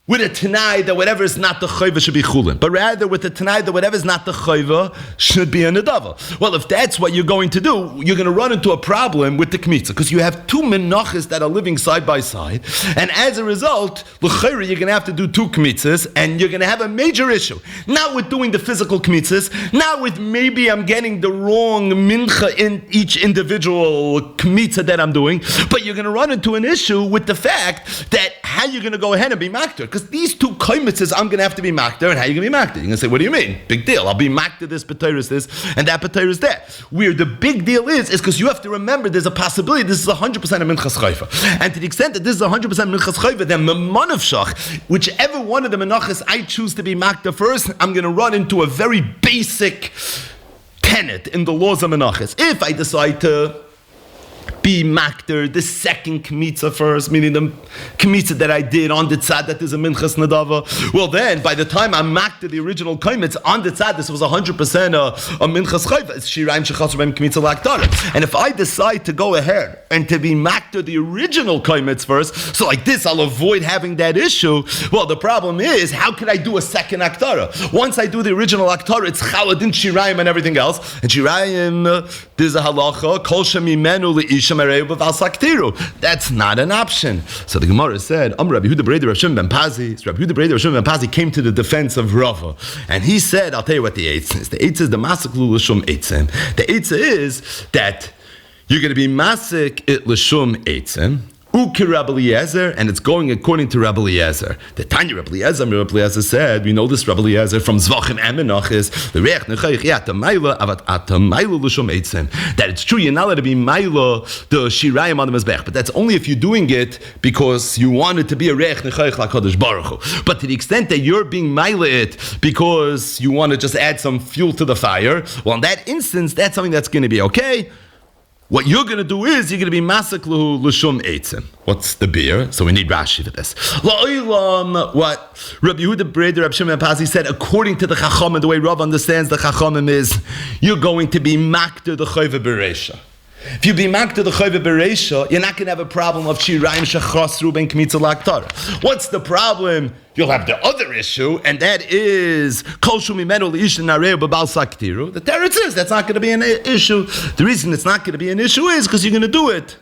with a Tanai that whatever is not the chayva should be chulin, but rather with a Tanai that whatever is not the chayva should be a nedava. Well, if that's what you're going to do, you're going to run into a problem with the kmitza, because you have 2 menachos that are living side by side, and as a result, l'chayra, you're going to have to do 2 kmitzas, and you're going to have a major issue. Not with doing the physical kmitzas, not with maybe I'm getting the wrong mincha in each individual kmitza that I'm doing, but you're going to run into an issue with the fact that how you're going to go ahead and be makter. Because these 2 kaimitzes, I'm going to have to be makter, and how are you going to be makter? You're going to say, what do you mean? Big deal. I'll be makter this, patayris this, and that patayris that. Where the big deal is because you have to remember there's a possibility this is 100% of minchas chayva. And to the extent that this is 100% minchas chayva, then memanav shach, whichever one of the menachos I choose to be makter first, I'm going to run into a very basic tenet in the laws of menachos. If I decide to be makter the second kmitza first, meaning the kmitza that I did on the tzad that is a minchas nadava, well then, by the time I'm makter the original kmitza on the tzad, this was 100% a minchas chayva. It's shirayim shechatzu ben kmitza l'aktara. And if I decide to go ahead and to be makter the original kmitza first, so like this, I'll avoid having that issue. Well, the problem is, how could I do a second aktara? Once I do the original aktara, it's chaladin shirayim and everything else. And shirayim, there's a halacha, kol shemimenu le'isha. That's not an option. So the Gemara said, Rabbi Yehuda Breder Rav Shimon ben Pazi. So Rabbi Yehuda Breder Rav Shimon ben Pazi came to the defense of Rava, and he said, I'll tell you what the eitz is. The eitz is the masik l'shum eitzim. The eitz is that you're going to be masik it l'shum eitzim. Uki Rabbi Eliezer, and it's going according to Rabbi Eliezer. The Tanya Rabbi Eliezer said, we know this Rabbi Eliezer from Zvachim and Menachos, that it's true, you're not allowed to be Maila the Shirayim on the Mizbech, but that's only if you're doing it because you want it to be a Reich Nechayich LaKadosh Baruch Hu. But to the extent that you're being Maila it because you want to just add some fuel to the fire, well, in that instance, that's something that's going to be okay. What you're going to do is you're going to be masaklu l'shum eitzim. What's the beer? So we need Rashi for this. La'olam, what Rabbi Yehuda Breder, Rabbi Shimon ben Pazi said, according to the Chachamim, the way Rav understands the Chachamim is, you're going to be makter the chayva bereisha. If you be makter the chayva bereisha, you're not going to have a problem of shirayim shechasru ben kmitza l'aktara. What's the problem? You'll have the other issue, and that is kol shu mimenu leisha nareu b'bal saktiru. The teretz is that's not going to be an issue. The reason it's not going to be an issue is because you're going to do it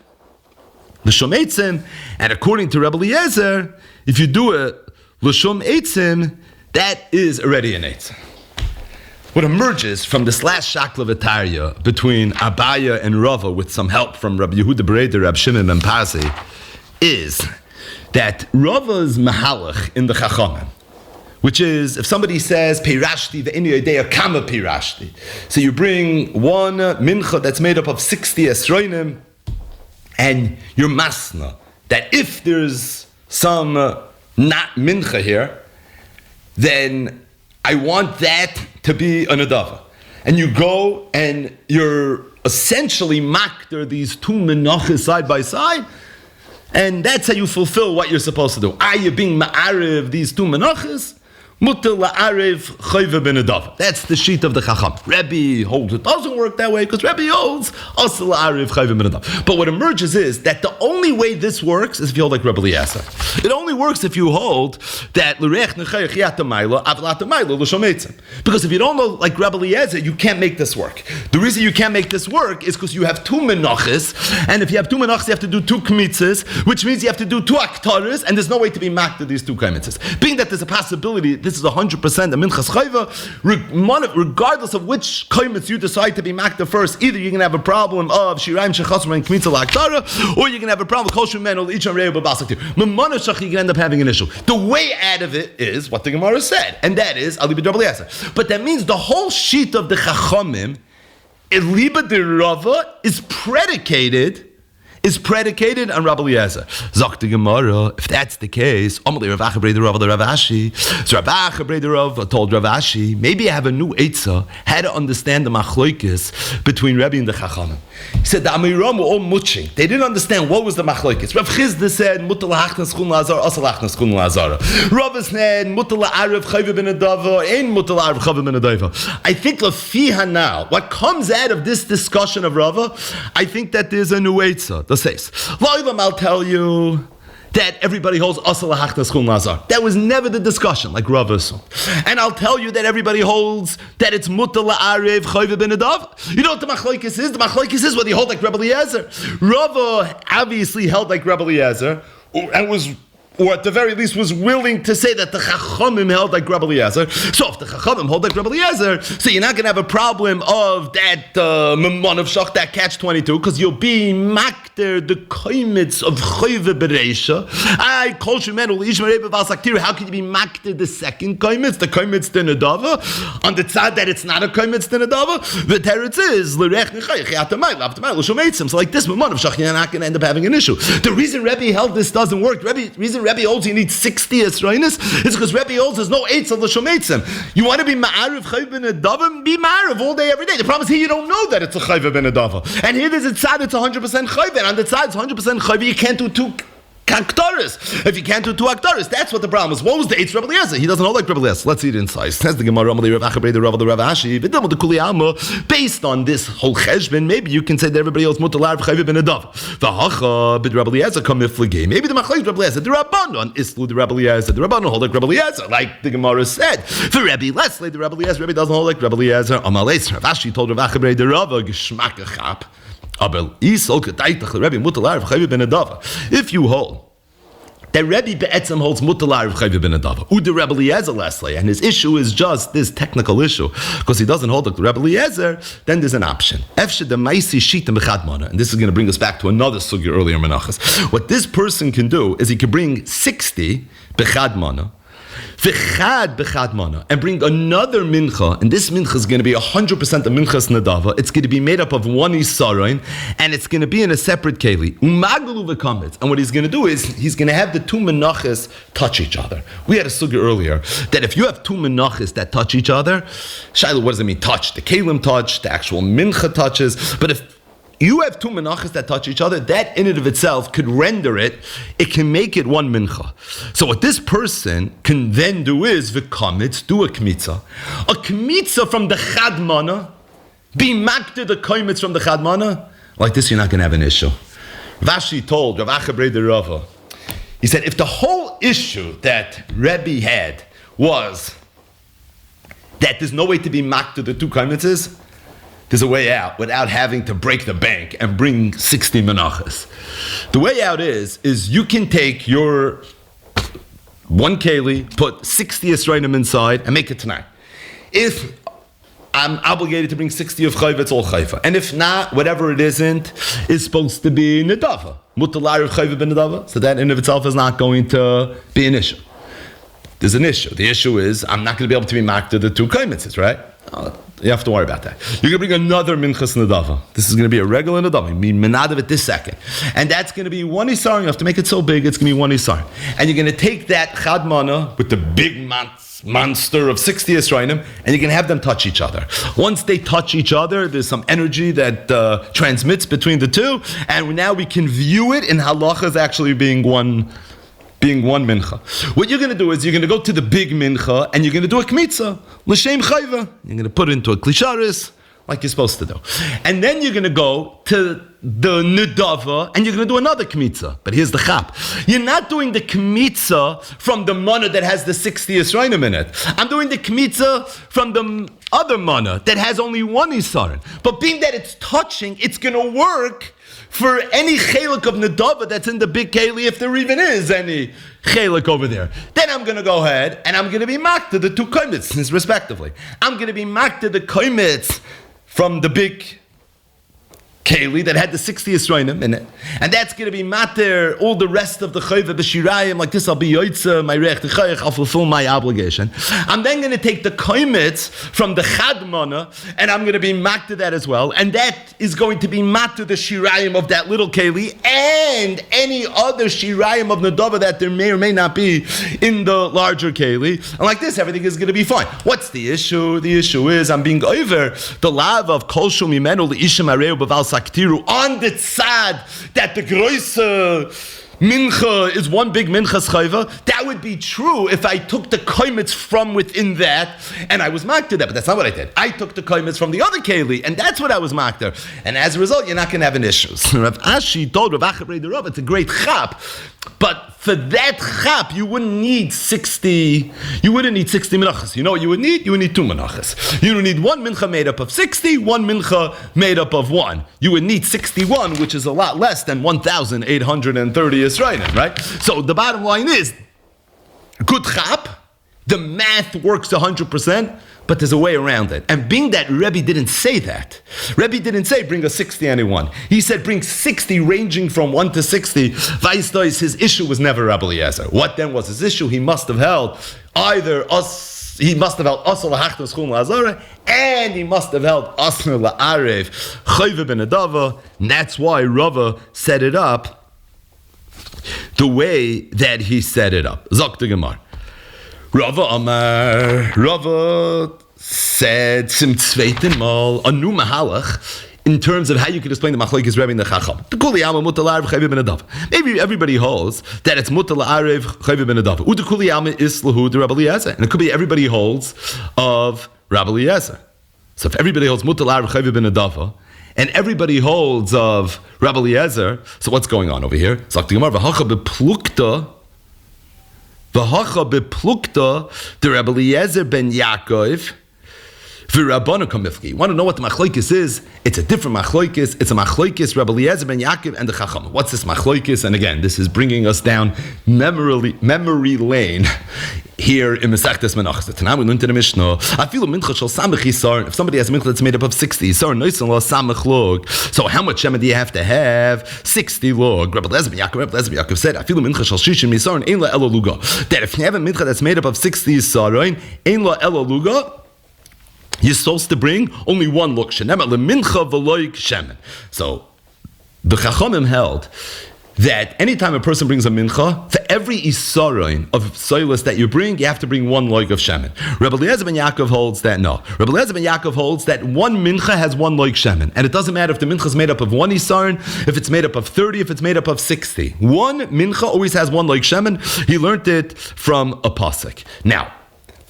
l'shum eitzim, and according to Rabbi Eliezer, if you do it l'shum eitzim, that is already an eitzim. What emerges from this last shaklavataria between Abaya and Rava with some help from Rabbi Yehuda Breder, Rabbi Shimon ben Pazi, is that Rava's mahalach in the Chachamim, which is if somebody says Pirashti ve'ini yodea kama Pirashti, so you bring one mincha that's made up of 60 esroinim, and you're masna that if there's some not mincha here, then I want that to be an adava. And you go and you're essentially makter these two menachos side by side, and that's how you fulfill what you're supposed to do. Are you being ma'ariv these two menachos? Mutter la'ariv chayve ben adava. That's the sheet of the Chacham. Rebbe holds it doesn't work that way because Rebbe holds asr la'ariv chayve ben adava. But what emerges is that the only way this works is if you hold like Rebbe Eliezer. It only works if you hold that l'reich nechayach yatamayla avlatamayla l'shometzim. Because if you don't know like Rebbe Eliezer, you can't make this work. The reason you can't make this work is because you have two menachos, and if you have two menachos, you have to do two kmitzas, which means you have to do two aktaras, and there's no way to be maked to these two kmitzas. Being that there's a possibility. This is 100% a minchas chayva, regardless of which kaimitz you decide to be makta first. Either you're going to have a problem of shiraim shechasmer and kmitza la'aktara, or you're going to have a problem with kol shemen or each and rei b'basaktir. Memana shach, you're going to end up having an issue. The way out of it is what the Gemara said, and that is ali b'Rabbi Eliezer. But that means the whole sheet of the chachamim, eliba de Rava, is predicated on Rabbi Eliezer. Zok the Gemara, if that's the case, Amalei Rav Acha Brei Rav the Rav Ashi. So Rav Acha Brei Rav told Rav Ashi, maybe I have a new Eitzah, how to understand the machloikis between Rebbe and the Chachamim. He said the Amiram were all mutching. They didn't understand what was the machloikis. Rav Chizda said, Mutter la'achnas chun la'azar, asa la'achnas chun la'azar. Rav said, Mutter la'arev chayve ben adava, ein Mutter la'arev chayve ben adava. I think Lefiha now, what comes out of this discussion of Rava, I think that there's a new Eitzah. Says, I'll tell you that everybody holds asal hachnas chun lazar. That was never the discussion, like Rav assumed. And I'll tell you that everybody holds that it's mutter la'arev chayve ben adav. You know what the machlokes is? The machlokes is whether you hold like Rebbe Eliezer. Rava obviously held like Rebbe Eliezer, and was, or at the very least was willing to say that the Chachamim held like Rebbe Eliezer. So if the Chachamim hold like Rebbe Eliezer, so you're not going to have a problem of that Memon of Shach, that catch-22, because you'll be makter the koimitz of Choyve Bereisha. I kol shemen ul ishmarei b'val saktir. How can you be makter the second koimitz, the koimitz denadava, on the tzad that it's not a koimitz denadava? The teretz is l'rech nechayich yatamay l'avtamay l'shomeitzim. So like this Memon of Shach, you're not going to end up having an issue. The reason Rebbe held this doesn't work, reason Rebbe holds you need 60 esroinis is because Rebbe holds there's no eitz of l'shomeitzim. You want to be ma'ariv chayv ben adava, be ma'ariv all day, every day. The problem is here you don't know that it's a chayv ben adava. And here there's a tzad, it's 100% chayv, and on the tzad it's 100% chayv, you can't do two aktaris. If you can't do two aktaris, that's what the problem is. What was the eitz Rebbe Eliezer? He doesn't hold like Rebbe Eliezer. Let's see it inside. Says the Gemara, Amalei Rav Acha Brei Rav the Rav Ashi, v'dam the kuli alma. Based on this whole cheshbon, maybe you can say that everybody else mutar la'arev chayv ben adav. V'hacha bid Rebbe Eliezer come ifligay. Maybe the machlokes Rebbe Eliezer, the Rabbanon islu the Rebbe Eliezer, the Rabbanon hold like Rebbe Eliezer, like the Gemara said. For Rebbe, let's say the Rebbe Eliezer, Rebbe doesn't hold like Rebbe Eliezer. Amalei Rav Ashi told Rav Acha Brei Rav geschmack achap. Abel isol k'taytach Rebbe mutar la'arev chayv ben adava. If you hold that Rebbe Be'etzem holds mutar la'arev chayv ben adava. Ude Rebbe Eliezer lastly, and his issue is just this technical issue, because he doesn't hold like Rebbe Eliezer, then there's an option. Efshe de ma'isi shita b'chad mana, and this is going to bring us back to another sugya earlier Menachos. What this person can do is he can bring 60 b'chad mana, v'chad b'chad mana, and bring another mincha, and this mincha is going to be 100% a minchas nadava. It's going to be made up of one isaroin, and it's going to be in a separate keli. Umagalu v'kametz, and what he's going to do is he's going to have the two menachos touch each other. We had a sugya earlier that if you have two menachos that touch each other, Shiloh, what does it mean touch? The kelim touch, the actual mincha touches, but if you have two menachos that touch each other, that in and of itself could render it, it can make it one mincha. So what this person can then do is, v'kamitz, do a kmitza. A kmitza from the chadmana, be makter the koimitz from the chadmana, like this you're not going to have an issue. Rashi told Rav Acha Brei Rava, he said, if the whole issue that Rebbe had was that there's no way to be makter the two koimitzes, there's a way out without having to break the bank and bring 60 menachos. The way out is you can take your one keli, put 60 esrainim inside, and make it tonight. If I'm obligated to bring 60 of chayva, it's all chayva. And if not, whatever it isn't, is supposed to be nedava. Mutar la'arev chayva b'nedava. So that in of itself is not going to be an issue. There's an issue. The issue is, I'm not going to be able to be makta the two kaimetzes, right? You have to worry about that. You're going to bring another minchas nedava. This is going to be a regular nedava. You mean menadav it this second. And that's going to be one isar. You have to make it so big, it's going to be one isar. And you're going to take that chad mana with the big monster of 60 Yisrainim, and you're going to have them touch each other. Once they touch each other, there's some energy that transmits between the two, and now we can view it in halacha as actually being one mincha. What you're going to do is you're going to go to the big mincha and you're going to do a kmitza, l'shem chayva. You're going to put it into a klisharis, like you're supposed to do. And then you're going to go to the nedava and you're going to do another kmitza. But here's the chap. You're not doing the kmitza from the mana that has the 60 Yisrainim in it. I'm doing the kmitza from the other mana that has only one Yisarin. But being that it's touching, it's going to work for any chelik of nedava that's in the big keli, if there even is any chelik over there. Then I'm going to go ahead and I'm going to be makta the two koimitz, respectively. I'm going to be makta the koimitz from the big keli that had the 60 Yisrainim in it. And that's going to be mater all the rest of the chayva, the shirayim, like this, I'll be yoitza, my rech, the chayach, I'll fulfill my obligation. I'm then going to take the koimitz from the chadmana, and I'm going to be mater that as well. And that is going to be mater the shirayim of that little keli, and any other shirayim of nedava that there may or may not be in the larger keli. And like this, everything is going to be fine. What's the issue? The issue is I'm being over the lav of kol shum imenu le'ishim areu b'val saktiru on the tzad that the groise mincha is one big minchas chayva. That would be true if I took the koimitz from within that and I was makter that, but that's not what I did. I took the koimitz from the other keli and that's what I was makter. And as a result, you're not going to have an issue. Rav Ashi told Rav Achabrei the Rav, it's a great chap, but for that chap, you wouldn't need 60. You wouldn't need 60 menachos. You know what you would need? You would need two menachos. You would need one mincha made up of 60, one mincha made up of 1. You would need 61, which is a lot less than 1,830 Yisrainim, right? So the bottom line is, good chap, the math works 100%, but there's a way around it. And being that Rebbe didn't say that, Rebbe didn't say bring a 60 anyone. He said bring 60 ranging from 1 to 60. Vaisdois, his issue was never Rabbi Eliezer. What then was his issue? He must have held either us, he must have held asr lahachtos chum la'azara, and he must have held asr la'arev chayve ben adava. And that's why Rava set it up the way that he set it up. Zok the Gemara. Rava Amar, Rava said zum zweiten Mal a new mahalach in terms of how you could explain the machlokes Rebbe and the Chacham. The kuli alma mutar la'arev chayve ben adav. Maybe everybody holds that it's mutar la'arev chayve ben adav. U'de kuli alma is lahu de Rabbi Eliezer, and it could be everybody holds of Rabbi Eliezer. So if everybody holds mutar la'arev chayve ben adav, and everybody holds of Rabbi Eliezer, so what's going on over here? It's like the Gemara v'hacha beplukta. V'hacha beplukta the Rabbi Eliezer ben Yaakov v'Rabbanu kamifki. You want to know what the machlokes is? It's a different machlokes. It's a machlokes Rabbi Eliezer ben Yaakov and the Chacham. What's this machlokes? And again, this is bringing us down memory lane here in Mesachtes Menachos. The Tanam we learned in the Mishnah. I feel a mincha shel samach yisar. If somebody has a mincha that's made up of 60 yisar, noisan lo samach log. So how much shemen do you have to have? 60 log. Rabbi Eliezer ben Yaakov said, I feel a mincha shel shishim yisar and ein la elo luga. That if you have a mincha that's made up of 60 yisar, ein la elo luga, you're supposed to bring only one log. So the Chachamim held that anytime a person brings a mincha, for every isaron of soilus that you bring, you have to bring one log of shemen. Rabbi Eliezer ben Yaakov holds that no. Rabbi Eliezer ben Yaakov holds that one mincha has one log shemen, and it doesn't matter if the mincha is made up of one isaron, if it's made up of 30, if it's made up of 60. One mincha always has one log shemen. He learned it from a pasuk. Now,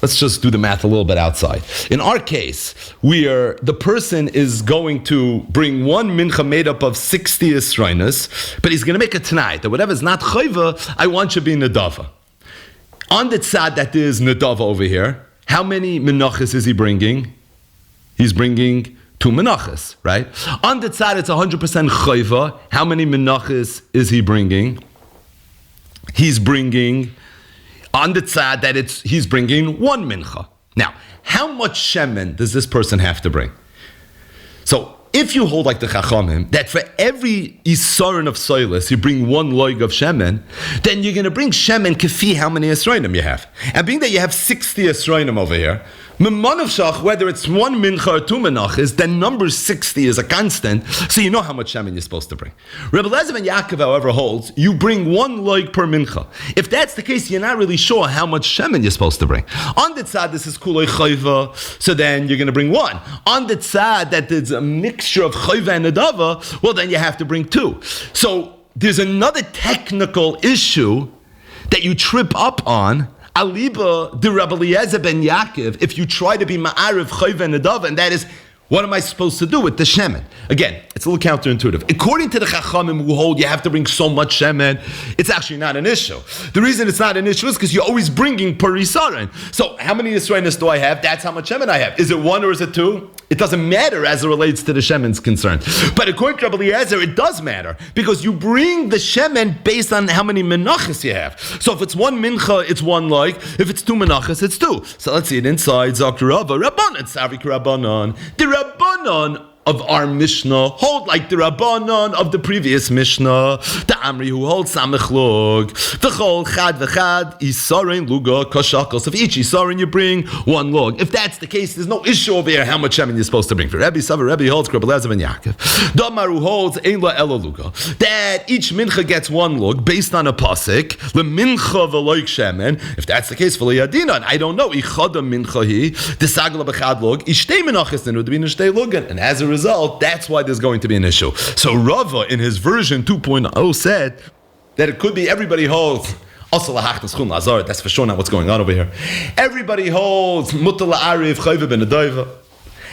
let's just do the math a little bit outside. In our case, the person is going to bring one mincha made up of 60 esrainas, but he's going to make a tonight that whatever is not chayva, I want you to be nedava. On the tzad that is nedava over here, how many menachos is he bringing? He's bringing 2 menachos, right? On the tzad it's 100% chayva. How many menachos is he bringing? He's bringing on the tzad that he's bringing one mincha. Now, how much shemen does this person have to bring? So, if you hold like the Chachamim, that for every Isaron of Soilus, you bring one loig of Shemen, then you're going to bring Shemen kefi how many Esroinim you have. And being that you have 60 Esroinim over here, whether it's one mincha or two menachos, then number 60 is a constant, so you know how much shemen you're supposed to bring. Rebbe Eliezer ben Yaakov, however, holds you bring one loig per mincha. If that's the case, you're not really sure how much shemen you're supposed to bring. On the tzad, this is kulei chayva, so then you're going to bring one. On the tzad, that there's a mixture of chayva and nedava, well, then you have to bring two. So there's another technical issue that you trip up on. Aliba de Rabbi Eliezer ben Yaakov, if you try to be ma'ariv chayva and nedava, and that is, what am I supposed to do with the shemen? Again, it's a little counterintuitive. According to the Chachamim who hold you have to bring so much shemen, it's actually not an issue. The reason it's not an issue is because you're always bringing per Yisrael. So how many Yisraelis do I have? That's how much shemen I have. Is it one or is it two? It doesn't matter as it relates to the shemen's concern. But according to Rabbi Eliezer, it does matter because you bring the shemen based on how many menachos you have. So if it's one mincha, it's one like. If it's two menachos, it's two. So let's see it inside. Zakir Rava, Rabbanan, Savik Rabbanan. The Rabbanan of our Mishnah hold like the Rabbanon of the previous Mishnah. The Amri who holds Samech Lug. The Chol Chad V'Chad Isarin Luga Koshakos. Of each Isarin you bring one log. If that's the case, there's no issue over here how much shemen you're supposed to bring. For Rebbe Sava, Rebbe holds Rebbe Eliezer ben Yaakov. The Amar who holds Ein La Ela Luga. That each mincha gets one log based on a pasuk. Le mincha v'loik shemen. If that's the case, v'lo yadinan. I don't know. Ichada mincha hi. The Sagla B'Chad log. Ishtei menachos then would be Ishtei lugan. And as a result, that's why there's going to be an issue. So Rava, in his version 2.0, said that it could be everybody holds. That's for sure not what's going on over here. Everybody holds mutal la'ariv chayva ben adayva.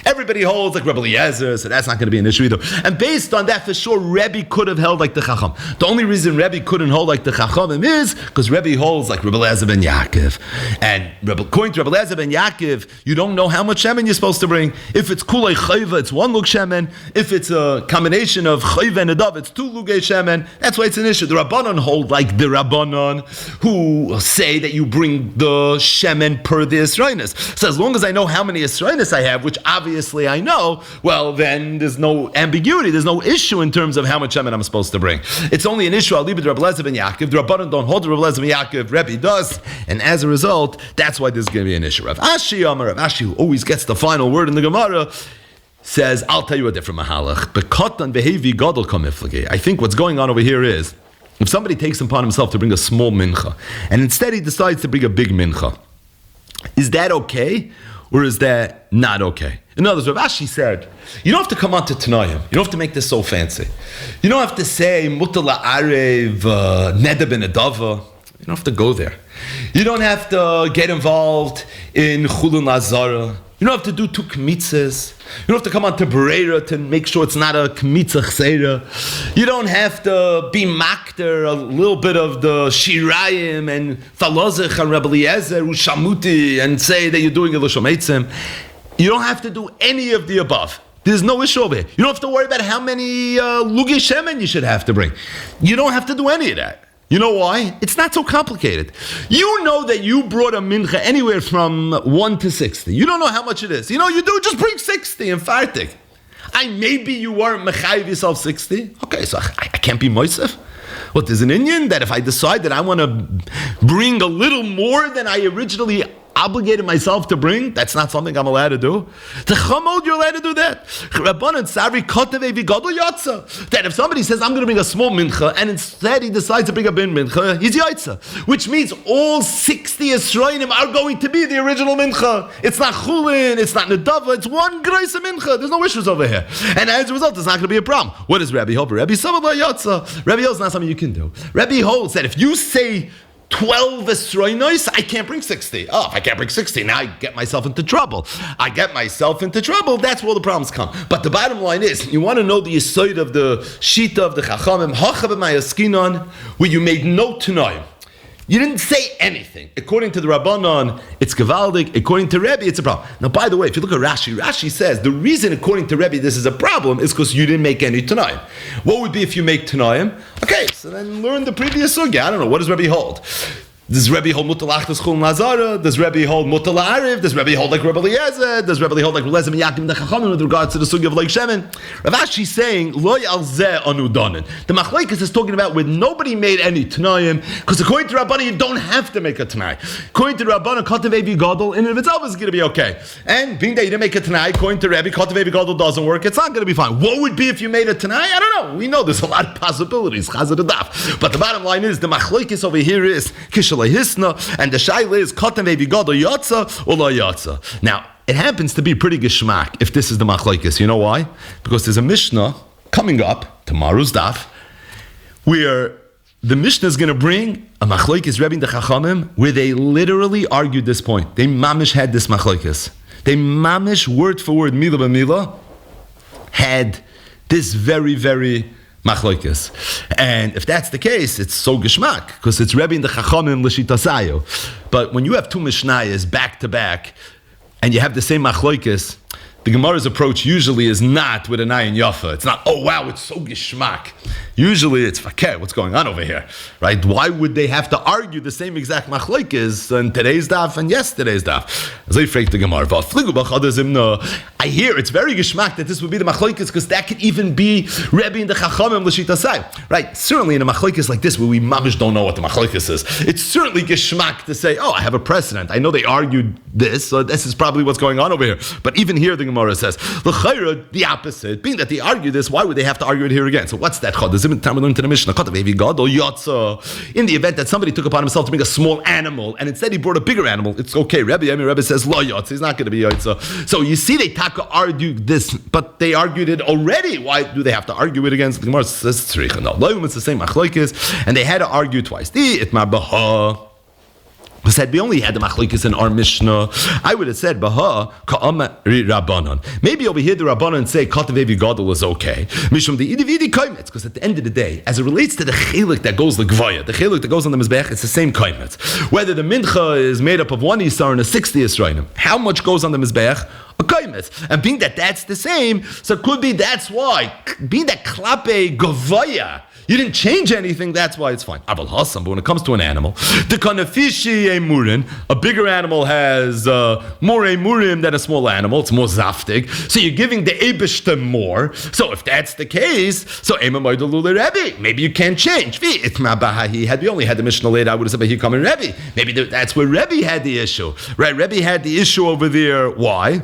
Everybody holds like Rebbe Eliezer, so that's not going to be an issue either. And based on that, for sure, Rebbe could have held like the Chacham. The only reason Rebbe couldn't hold like the Chachamim is because Rebbe holds like Rebbe Eliezer ben Yaakov. And according to Rebbe Eliezer ben Yaakov, you don't know how much shemen you're supposed to bring. If it's kulei chayva, it's one lug shemen. If it's a combination of chayva and adav, it's two lugay shemen. That's why it's an issue. The Rabbanon hold like the Rabbanon who say that you bring the shemen per the Yisraelis. So as long as I know how many Yisraelis I have, which obviously I know, well, then there's no ambiguity, there's no issue in terms of how much shemen I'm supposed to bring. It's only an issue, I'll leave it to Rebbe Eliezer ben Yaakov. The Rabbanon don't hold the Rebbe Eliezer ben Yaakov, Rebbe does, and as a result, that's why there's going to be an issue. Rav Ashi, who always gets the final word in the Gemara, says, I'll tell you a different mahalach. I think what's going on over here is, if somebody takes upon himself to bring a small mincha, and instead he decides to bring a big mincha, is that okay? Or is that not okay? In other words, Rav Ashi said, you don't have to come on to Tanayim. You don't have to make this so fancy. You don't have to say, Mutal la'arev, neder ben adava. You don't have to go there. You don't have to get involved in chulun lazara. You don't have to do two kmitzas. You don't have to come on to Bereira to make sure it's not a kmitzah chseira. You don't have to be makter a little bit of the shirayim and falozich and Rebbe Eliezer ushamuti and say that you're doing a l'shom eitzim. You don't have to do any of the above. There's no issue over here. You don't have to worry about how many lugei shemen you should have to bring. You don't have to do any of that. You know why? It's not so complicated. You know that you brought a mincha anywhere from 1 to 60. You don't know how much it is. You know, you do, just bring 60 and fartik. Maybe you weren't mechayiv yourself 60. Okay, so I can't be moisef. What, there's an Indian that if I decide that I want to bring a little more than I originally obligated myself to bring, that's not something I'm allowed to do. The Chamod, you're allowed to do that. That if somebody says, I'm going to bring a small mincha, and instead he decides to bring a bin mincha, he's yaitza. Which means all 60 Yisroelim are going to be the original mincha. It's not chulin, it's not nedava, it's one grace mincha. There's no issues over here. And as a result, it's not going to be a problem. What does Rabbi hold? Rabbi Savah yatza. Rabbi holds not something you can do. Rabbi holds that if you say 12 esroinos, I can't bring 60. Oh, if I can't bring 60, now I get myself into trouble. That's where the problems come. But the bottom line is, you want to know the yesod of the shita of the chachamim, hachav ma'askinon, where you made no tanoim. You didn't say anything. According to the Rabbanon, it's gevaldik. According to Rebbe, it's a problem. Now, by the way, if you look at Rashi, Rashi says the reason, according to Rebbe, this is a problem is because you didn't make any Tanaim. What would be if you make Tanaim? Okay, so then learn the previous sugya. I don't know. What does Rebbe hold? Does Rebbe hold mutal achtas chulin lazara? Does Rebbe hold mutal ariv? Does Rebbe hold like Rebbe Eliezer? Does Rebbe hold like Eliezer Yakim the Chachamim with regards to the sugi of like Shemin? Rav Ashi is saying loy al zeh anu danen. The machlokes is talking about where nobody made any tanaim, because according to Rabbanan you don't have to make a tanai. According to Rabbanan, katav evi gadol in and of itself is going to be okay. And being that you didn't make a tanai, according to Rebbe, katav evi gadol doesn't work. It's not going to be fine. What would be if you made a tanai? I don't know. We know there's a lot of possibilities. Chazar daf. But the bottom line is the machlokes over here is kishalei hisna, and the shaila is katav evi gadol yatsa or la yatsa. Now it happens to be pretty geschmack if this is the machlokes. You know why? Because there's a mishnah coming up tomorrow's daf where the Mishnah is going to bring a machlokes Rebbe and the Chachamim where they literally argued this point. They mamish had this machlokes. They mamish word for word, mila b'mila, had this very, very machlokes. And if that's the case, it's so geschmack because it's Rebbe and the Chachamim l'shitasayo. But when you have two mishnayos back to back and you have the same machlokes, the Gemara's approach usually is not with an ayin yafa. It's not, oh wow, it's so geschmack. Usually it's, okay, what's going on over here, right? Why would they have to argue the same exact machlokes in today's daf and yesterday's daf? As I freak the Gemara, I hear it's very geschmack that this would be the machlokes because that could even be Rebbe and the Chachamim l'shitasai, right? Certainly in a machlokes like this where we mamish don't know what the machlokes is, it's certainly geschmack to say, oh, I have a precedent. I know they argued this, so this is probably what's going on over here. But even here the Gemara says, the opposite, being that they argue this, why would they have to argue it here again? So what's that? In the Mishnah, in the event that somebody took upon himself to bring a small animal and instead he brought a bigger animal, it's okay. Rebbe says lo yotza, he's not going to be yotza. So you see, they taka argued this, but they argued it already. Why do they have to argue it against? The Gemara says it's the same machlokes, and they had to argue twice. We said we only had the machlokes in our Mishnah. I would have said Baha ka'amari Rabbanon. Maybe over here the Rabbanon say katav evi gadol is okay. Mishum the idividi kaimetz, because at the end of the day, as it relates to the chelik that goes legvaya, the chelik that goes on the mizbech, it's the same kaimetz. Whether the mincha is made up of 1 isar and a 60 israinim, how much goes on the mizbech? A kaimetz. And being that that's the same, so it could be that's why. Being that klape gavaya, you didn't change anything, that's why it's fine. Abel Hassan, but when it comes to an animal, the kanafishi emurin, a bigger animal has more emurim than a small animal, it's more zaftig, so you're giving the ebishtem more. So if that's the case, so maybe you can't change. Had we only had the Mishnah later, I would have said, here coming Rebbe. Maybe that's where Rebbe had the issue. Right, Rebbe had the issue over there. Why?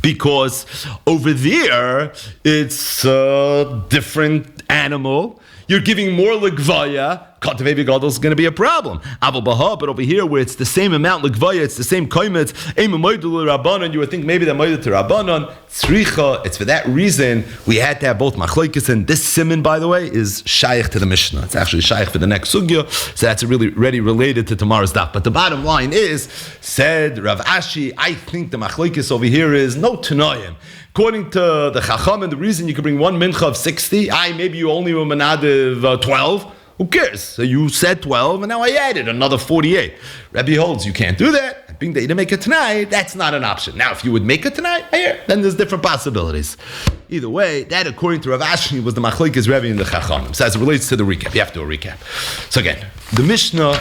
Because over there, it's a different animal. You're giving more legvaya. Katav evi gadol is going to be a problem. Aval baha, but over here where it's the same amount legvaya, it's the same kaimetz. Eim moidul rabbanon. You would think maybe that moidul to rabbanon. Tzricha. It's for that reason we had to have both machlokes. And this siman, by the way, is shaykh to the Mishnah. It's actually shaykh for the next sugya. So that's really related to tomorrow's daf. But the bottom line is, said Rav Ashi, I think the machlokes over here is no tanoim. According to the Chacham, and the reason you can bring one mincha of 60, maybe you only were manadiv 12. Who cares? So you said 12, and now I added another 48. Rebbe holds you can't do that. Being that you didn't make it tonight, that's not an option. Now, if you would make it tonight, then there's different possibilities. Either way, that according to Rav Ashi was the machlokes Rebbe and the Chachamim. So as it relates to the recap, you have to do a recap. So again, the Mishnah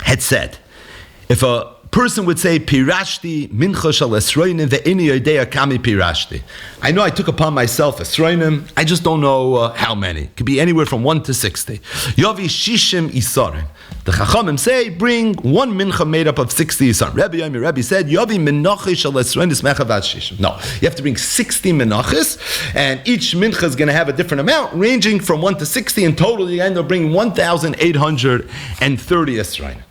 had said, if a person would say pirashti mincha shal esroinim ve'eni yodea kami pirashti. I know I took upon myself esroinim. I just don't know how many. It could be anywhere from 1 to 60. Yavi shishim isarim. The Chachamim say bring one mincha made up of 60 isarim. Rebbe said Yavi menachos shal esroinim smecha vat shishim. No, you have to bring 60 menachos, and each mincha is going to have a different amount, ranging from 1 to 60. In total, you end up bringing 1,830 esroinim.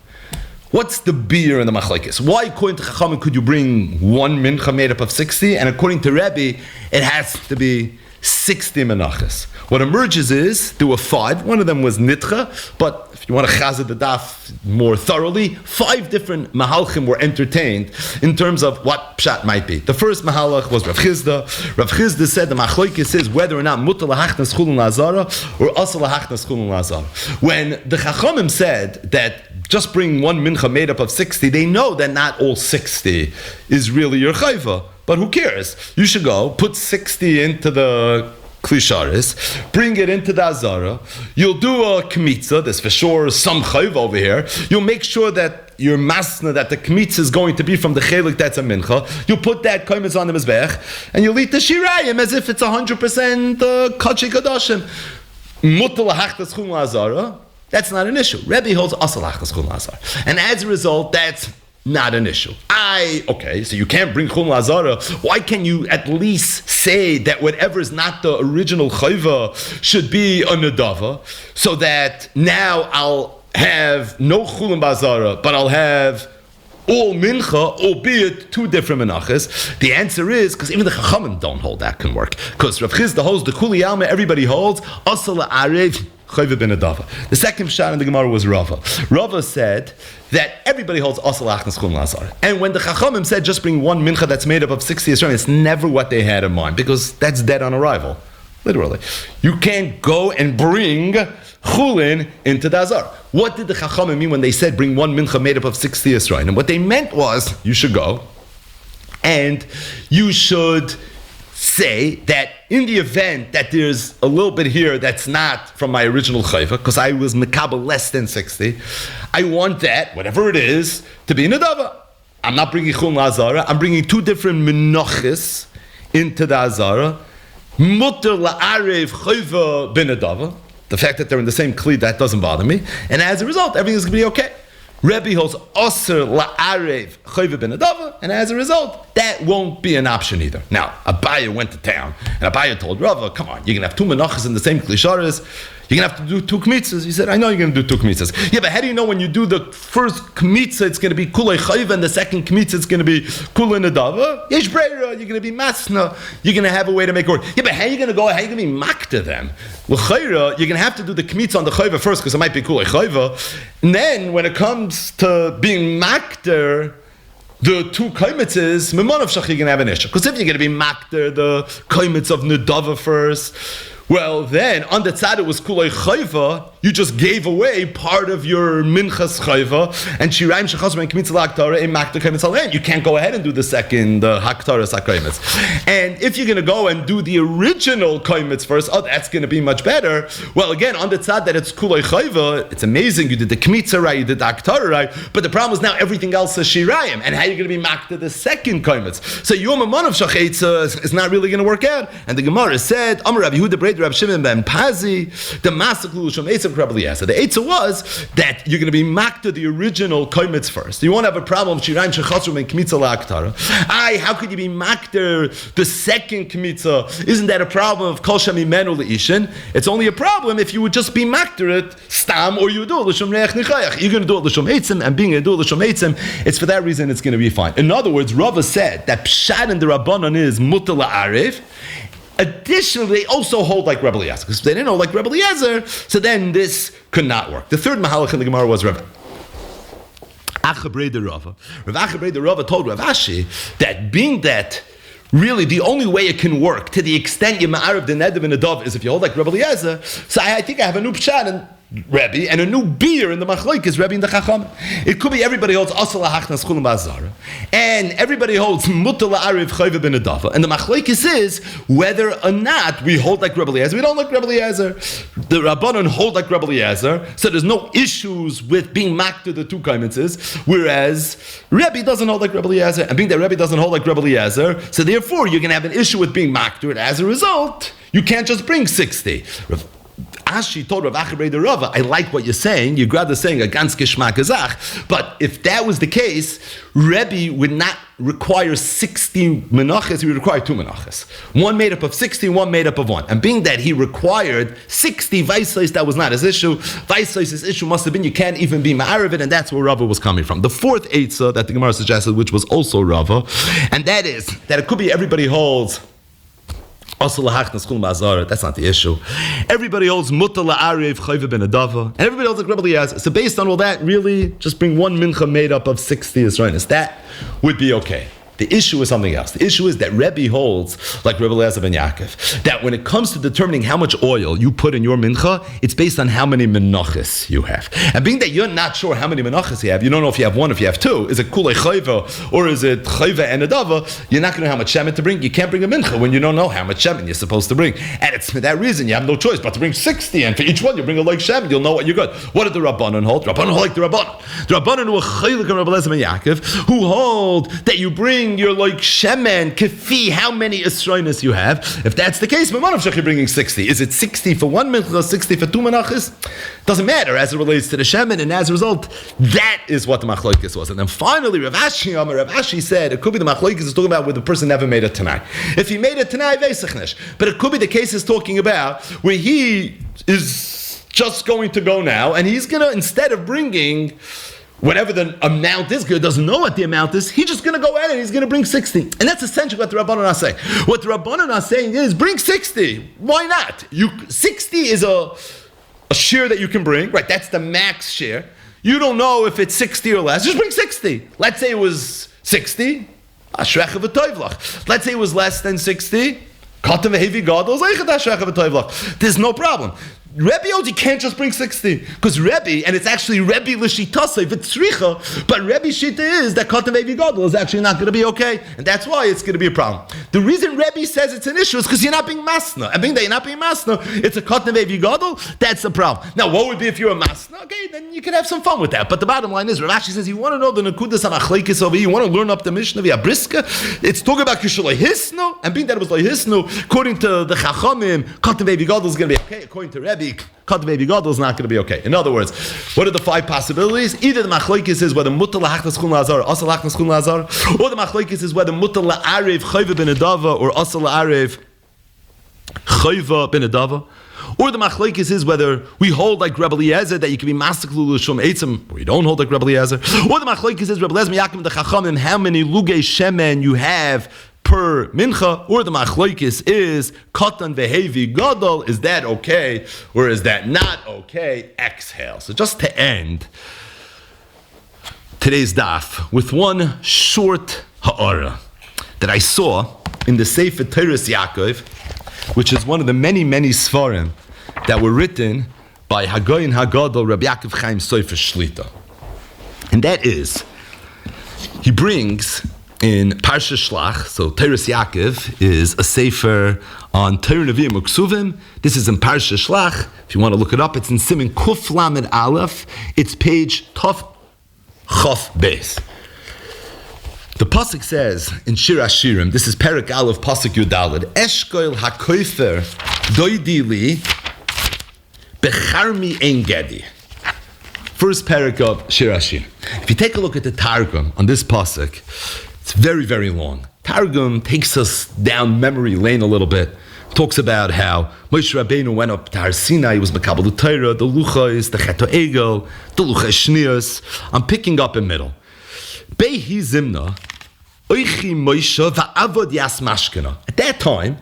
What's the beer in the machlokes? Why, according to Chachamim, could you bring one mincha made up of 60? And according to Rebbe, it has to be 60 menachos. What emerges is, there were 5. One of them was nitcha, but if you want to chazed the daf more thoroughly, 5 different mahalchim were entertained in terms of what pshat might be. The first mahalach was Rav Chizda. Rav Chizda said the machlokes is whether or not mutar lahachnas chulun lazara or asal lahachnas chulun lazara. When the Chachamim said that just bring one mincha made up of 60, they know that not all 60 is really your chayva. But who cares? You should go, put 60 into the klisharis, bring it into the azara. You'll do a kmitza. There's for sure some chayv over here. You'll make sure that your masna, that the kmitza is going to be from the chelik that's a mincha. You'll put that kaimitz on the mizbech, and you'll eat the shirayim as if it's 100% kachi kadashim. Mutal hachtas chum azara. That's not an issue. Rebbe holds asal hachtas chum azara, and as a result, that's not an issue. Okay, so you can't bring chum lazara. Why can you at least say that whatever is not the original chayva should be a nedava, so that now I'll have no chum bazara, but I'll have all mincha, albeit two different menachos? The answer is because even the chachamim don't hold that can work. Because Rav Chizda holds the kuli alma, everybody holds asal arev. The second shot in the Gemara was Rava. Rava said that everybody holds asal achnas chum lazar. And when the Chachamim said just bring one mincha that's made up of 60 Yisraelim, it's never what they had in mind, because that's dead on arrival. Literally. You can't go and bring chulin into the azar. What did the Chachamim mean when they said bring one mincha made up of 60 Yisraelim? And what they meant was you should go and you should say that in the event that there's a little bit here that's not from my original chayva, because I was mekabel less than 60, I want that, whatever it is, to be nedava. I'm not bringing chum la'azara, I'm bringing two different menachos into the azara. Mutter la'arev chayva benedava. The fact that they're in the same kli, that doesn't bother me. And as a result, everything is going to be okay. Rebbe holds Aser la'arev chayva benedava, and as a result, that won't be an option either. Now, Abaya went to town, and Abaya told Rava, come on, you're going to have two menachos in the same klisharis, you're going to have to do two kmitzas. He said, I know you're going to do two kmitzas. Yeah, but how do you know when you do the first kmitza, it's going to be kulei chayva, and the second kmitza, it's going to be kulei nedava? Yesh breira, you're going to be masna, you're going to have a way to make it work. Yeah, but how are you going to go, how are you going to be makta them? L'chayra, you're going to have to do the kmitza on the chayva first, because it might be kulei chayva. And then, when it comes to being makter, the two kaimetzes, Memonov Shach, you're going to have an issue. Because if you're going to be makter, the kaimetz of nedava first, well, then, on the tzad it was kulei chayva, you just gave away part of your minchas chayva, and shiraim shechazim and kmitza la'aktara in makta kaimetz alein. You can't go ahead and do the second haktara sakaimetz. And if you're going to go and do the original kaimetz first, that's going to be much better. Well, again, on the tzad that it's kulei chayva, it's amazing, you did the kmitza right, you did the haktara right, but the problem is now everything else is shiraim, and how are you going to be makta the second kaimetz? So yom aman of shachetza is not really going to work out. And the Gemara said, Amar Rabbi Yehuda Rab Shimon ben Pazi, the Masaklu Shom Eitzav Rabbi Eliezer. The Eitzah was that you're going to be makta the original kaimetz first. You won't have a problem. Shiraim shechasrum and kmitza la'aktara. How could you be makter the second kmitza? Isn't that a problem of kol shami menu leishin? It's only a problem if you would just be makter it stam, or you would do it l'shom reich nichayach. You're going to do it l'shom eitzim, and being going to do it l'shom eitzim, it's for that reason it's going to be fine. In other words, Rava said that pshat in the Rabbanon is mutar la'arev. Additionally, they also hold like Rebbe Eliezer, because if they didn't hold like Rebbe Eliezer, so then this could not work. The third mahalach in the Gemara was Rav Achabrei the Rava. Rav Achabrei the Rava told Rav Ashi that being that really the only way it can work, to the extent you ma'arav the nedav and the dov, is if you hold like Rebbe Eliezer. So I think I have a new pshat and Rebbe, and a new beer in the machlok is Rebbe in the Chacham. It could be everybody holds asal hachnas chulim ba'azara, and everybody holds mutar la'arev chayva benedava. And the machlok is whether or not we hold like Rebbe Eliezer. We don't like Rebbe Eliezer. The Rabbanon hold like Rebbe Eliezer, so there's no issues with being makter the two kaimetzes. Whereas Rebbe doesn't hold like Rebbe Eliezer, and being that Rebbe doesn't hold like Rebbe Eliezer, so therefore you're going to have an issue with being makter. And as a result, you can't just bring 60. Ashi told Rav Achabrei the Rava, I like what you're saying. You're rather saying a ganz geschmack azach. But if that was the case, Rebbe would not require 60 menachos, he would require two menachos. One made up of 60, one made up of one. And being that he required 60 vaisais, that was not his issue. Vaisais' issue must have been you can't even be ma'arav it, and that's where Rava was coming from. The fourth eitzah that the Gemara suggested, which was also Rava, and that is that it could be everybody holds that's not the issue. Everybody holds mutar la'arev chayva benedava, and everybody holds like Rebbe Eliezer. So based on all that, really, just bring one mincha made up of 60 Yisraelis. That would be okay. The issue is something else. The issue is that Rebbe holds, like Rebbe Eliezer ben Yaakov, that when it comes to determining how much oil you put in your mincha, it's based on how many menachos you have. And being that you're not sure how many menachos you don't know if you have one, if you have two, is it kulei chayva or is it chayva and a dava, you're not going to know how much shemen to bring. You can't bring a mincha when you don't know how much shemen you're supposed to bring. And it's for that reason you have no choice but to bring 60, and for each one you bring a like shemen, you'll know what you're good. What did the Rabbanon hold? Rabbanon hold like the Rabbanon. The Rabbanon who are chaylik and Rebbe Eliezer ben Yaakov, who hold that you bring your like shemen kefi how many esroinis you have. If that's the case, you're bringing 60. Is it 60 for one mincha, 60 for two menachos? Doesn't matter as it relates to the shemen, and as a result, that is what the machlokes was. And then finally, Rav Ashi said it could be the machlokes is talking about where the person never made it tonight. If he made it tonight, veisachnesh. But it could be the case is talking about where he is just going to go now, and he's gonna, instead of bringing whatever the amount is, good, doesn't know what the amount is, he's just going to go at it, he's going to bring 60. And that's essentially what the Rabbanon are saying. What the Rabbanon are saying is, bring 60. Why not? 60 is a share that you can bring, right? That's the max share. You don't know if it's 60 or less, just bring 60. Let's say it was 60, let's say it was less than 60, there's no problem. Rebbe holds you can't just bring 60 because Rebbe, and it's actually Rebbe l'shitasa v'tzricha, but Rebbe shita is that katan ve'vi gadol is actually not going to be okay, and that's why it's going to be a problem. The reason Rebbe says it's an issue is because you're not being masna, and being that you're not being masna, it's a katan ve'vi gadol. That's the problem. Now, what would be if you're a masna? Okay, then you can have some fun with that. But the bottom line is, Rav Ashi says you want to know the nekudas hamachlekes over here. You want to learn up the Mishnah via briska. It's talking about kishalei hisnu, and being that it was like hisnu, according to the Chachamim, katan ve'vi gadol is going to be okay. According to Rebbe, cut baby gadol is not going to be okay. In other words, what are the 5 possibilities? Either the machlokes is whether mutar lahachnas chun lazar, asal lahachnas chun lazar, or the machlokes is whether mutar la'arev chayva ben adava or asal la'arev chayva ben adava. Or the machlokes is whether we hold like Rebbe Eliezer that you can be masaklul shum eitzim, or you don't hold like Rebbe Eliezer. Or the machlokes is Rebbe Eliezer miyakim the chachamim how many lugei shemen you have per mincha, or the machlokes is katan vehevi gadol. Is that okay, or is that not okay? Exhale. So just to end today's daf with one short ha'ara that I saw in the Sefer Teres Yaakov, which is one of the many svarim that were written by Hagoyin Hagadol Rabbi Yaakov Chaim Sofer Shlita, and that is he brings in Parsha Shlach. So Teres Yaakov is a sefer on Torah Nevi'im Uksuvim. This is in Parsha Shlach. If you want to look it up, it's in Siman Kuf Lamed Aleph. It's page Tov Chof Beis. The pasuk says in Shir Hashirim, this is Perek Aleph pasuk Yudalad, Eshkoil HaKoifer Doidi Li Becharmi Ein Gedi. First parak of Shir Hashirim. If you take a look at the Targum on this pasuk, it's very, very long. Targum takes us down memory lane a little bit. Talks about how Moshe Rabbeinu went up to Har Sinai. He was Makabel the Torah, the Luchos, the Cheto Egel, the Luchos Shnios. I'm picking up in middle. Behi Zimna, Oichi Moshe va'avod Yas Mashkena. At that time,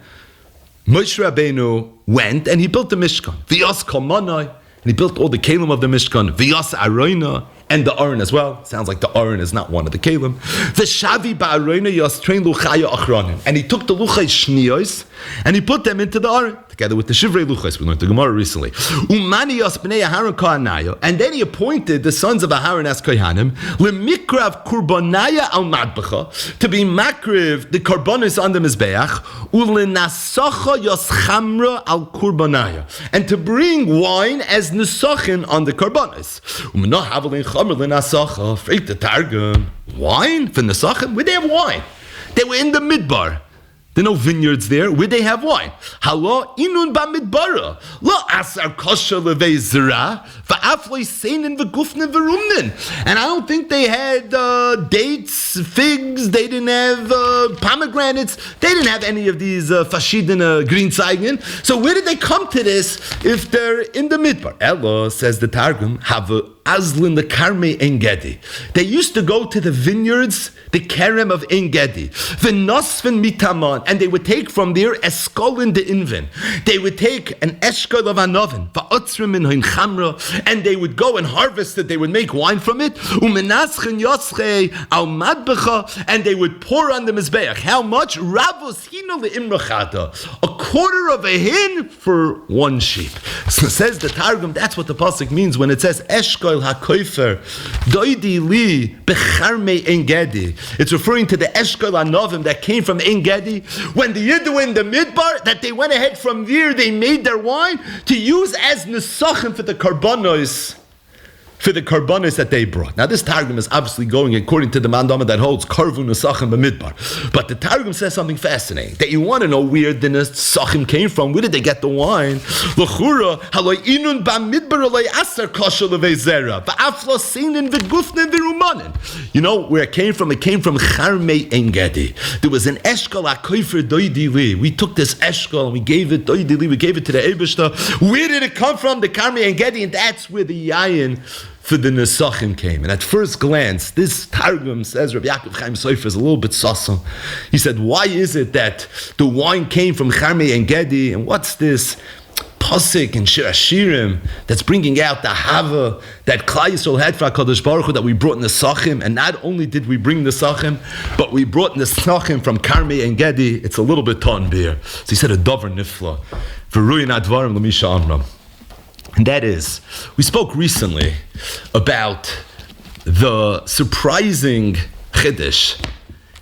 Moshe Rabbeinu went and he built the Mishkan. V'yas Kolmanai, and he built all the kelim of the Mishkan. V'yas Aroina, and the Aron as well. Sounds like the Aron is not one of the kelim. V'shavi ba'aroina yastrein luchaya achronim. And he took the luchai shniyos and he put them into the Aron together with the shivrei luchais. We learned the Gemara recently. Umani yas b'nei Aharon kohanaya. And then he appointed the sons of Aharon as kohanim lemikrav kurbanaya al madbacha, to be makriv the karbonis on the mizbeach ulenasacha yas chamra al kurbanaya, and to bring wine as nesachin on the karbonis. The Targum, wine for Nesachim? Where'd they have wine? They were in the Midbar. There are no vineyards there. Where'd they have wine? Halo inun ba midbara. Lo asar kosher levei zera. Va'afloi seinin v'gufnin v'rumnin. And I don't think they had dates, figs. They didn't have pomegranates. They didn't have any of these verschiedene Grünzeigen. So where did they come to this if they're in the Midbar? Ella, says the Targum, have a Azlin the Karme Ein Gedi. They used to go to the vineyards, the Kerem of Ein Gedi. V'nosfen mitaman, and they would take from there eskolin de invin. They would take an eshkol of anovin, va'otzrim min hoin chamra, and they would go and harvest it. They would make wine from it. Umenaschen yoschei al madbecha, and they would pour on the mizbeach. How much? Ravos hino leimrachada, a quarter of a hin for one sheep. So says the Targum, that's what the pasuk means when it says eshkol hakoifer doidi li becharmei Ein Gedi. It's referring to the eshkol anovim that came from Ein Gedi. When the Yiddu in the Midbar, that they went ahead from there, they made their wine to use as nesachim for the karbanos that they brought. Now this Targum is obviously going according to the mandama that holds karvu nesachim b'midbar. But the Targum says something fascinating, that you want to know where the nesachim came from. Where did they get the wine? L'chura haloi inun b'midbar aloi aser kasha levei zera v'afla seinin v'gufnin v'rumanin. You know where it came from? It came from Charmei Ein Gedi. There was an eshkol akoifer doidi li. We took this eshkol and we gave it doidi li. We gave it to the Eibishter. Where did it come from? The Charmei Ein Gedi, and that's where the yayin for the Nesachim came. And at first glance, this Targum says, Rabbi Yaakov Chaim Sofer is a little bit sassam. He said, why is it that the wine came from Charmei Ein Gedi? And what's this pasuk in Shir Hashirim that's bringing out the hava that Klal Yisrael had for HaKadosh Baruch Hu, that we brought Nesachim? And not only did we bring Nesachim, but we brought Nesachim from Charmei Ein Gedi. It's a little bit ton beer. So he said a davar nifla. V'ruyin advarim l'misha amram. And that is, we spoke recently about the surprising chiddush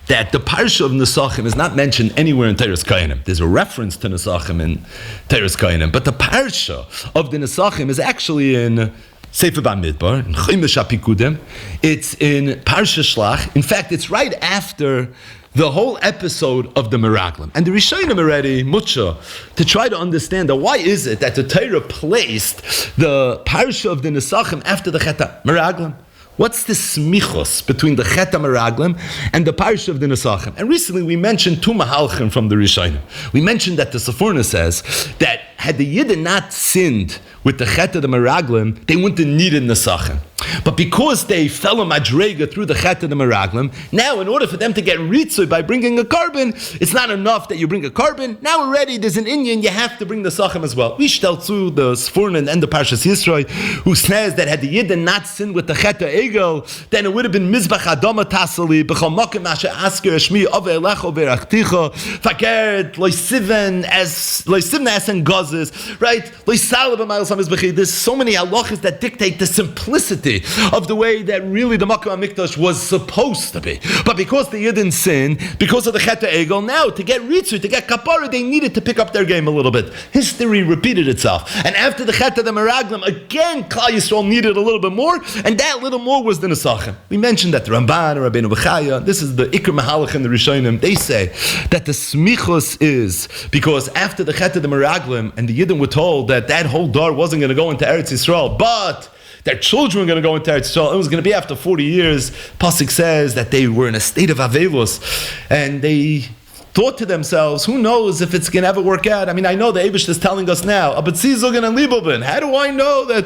that the parsha of Nesachim is not mentioned anywhere in Teres Kainim. There's a reference to Nesachim in Teres Kainim, but the parsha of the Nesachim is actually in Sefer Bamidbar, in Chumash HaPikudim. It's in Parsha Shlach. In fact, it's right after the whole episode of the Meraglim. And the Rishonim already, Mucha, to try to understand that why is it that the Torah placed the Parsha of the Nesachim after the Chet Meraglim? What's the smichos between the Chet Meraglim and the Parsha of the Nesachim? And recently we mentioned two mahalchim from the Rishonim. We mentioned that the Seforna says that had the Yidden not sinned with the Chet of the Meraglim, they wouldn't have needed Nesachim. But because they fell a madrega through the Chet of the Meraglim, now in order for them to get ritzui by bringing a carbon, it's not enough that you bring a carbon. Now already there's an Inyan, you have to bring the Sachem as well. We shtelzu the Sfornan and the Parshas Yisroi, who says that had the Yidden not sinned with the Chet of Egel, then it would have been Mizbach Adama Tasali, B'chol Mokim Asher Asker Shmi Ove Elecho Verachticha, Fakert Loisiven as and Gozes, right? Loisalab Amayel Samizbechi. There's so many halachas that dictate the simplicity of the way that really the Makom HaMikdash was supposed to be. But because the Yidden sin, because of the Chet Egel, now to get Ritzu, to get Kapara, they needed to pick up their game a little bit. History repeated itself. And after the Chet of the Meraglim, again, Klal Yisrael needed a little bit more, and that little more was the Nesachim. We mentioned that the Ramban and Rabbeinu Bechaya, this is the Iker Mahalach in the Rishonim, they say that the Smichos is because after the Chet of the Meraglim, and the Yidden were told that that whole dar wasn't going to go into Eretz Yisrael, but their children were going to go into Eretz Yisrael. It was going to be after 40 years. Pasuk says that they were in a state of Avelos, and they thought to themselves, who knows if it's going to ever work out? I mean, I know the Eibush is telling us now, but how do I know that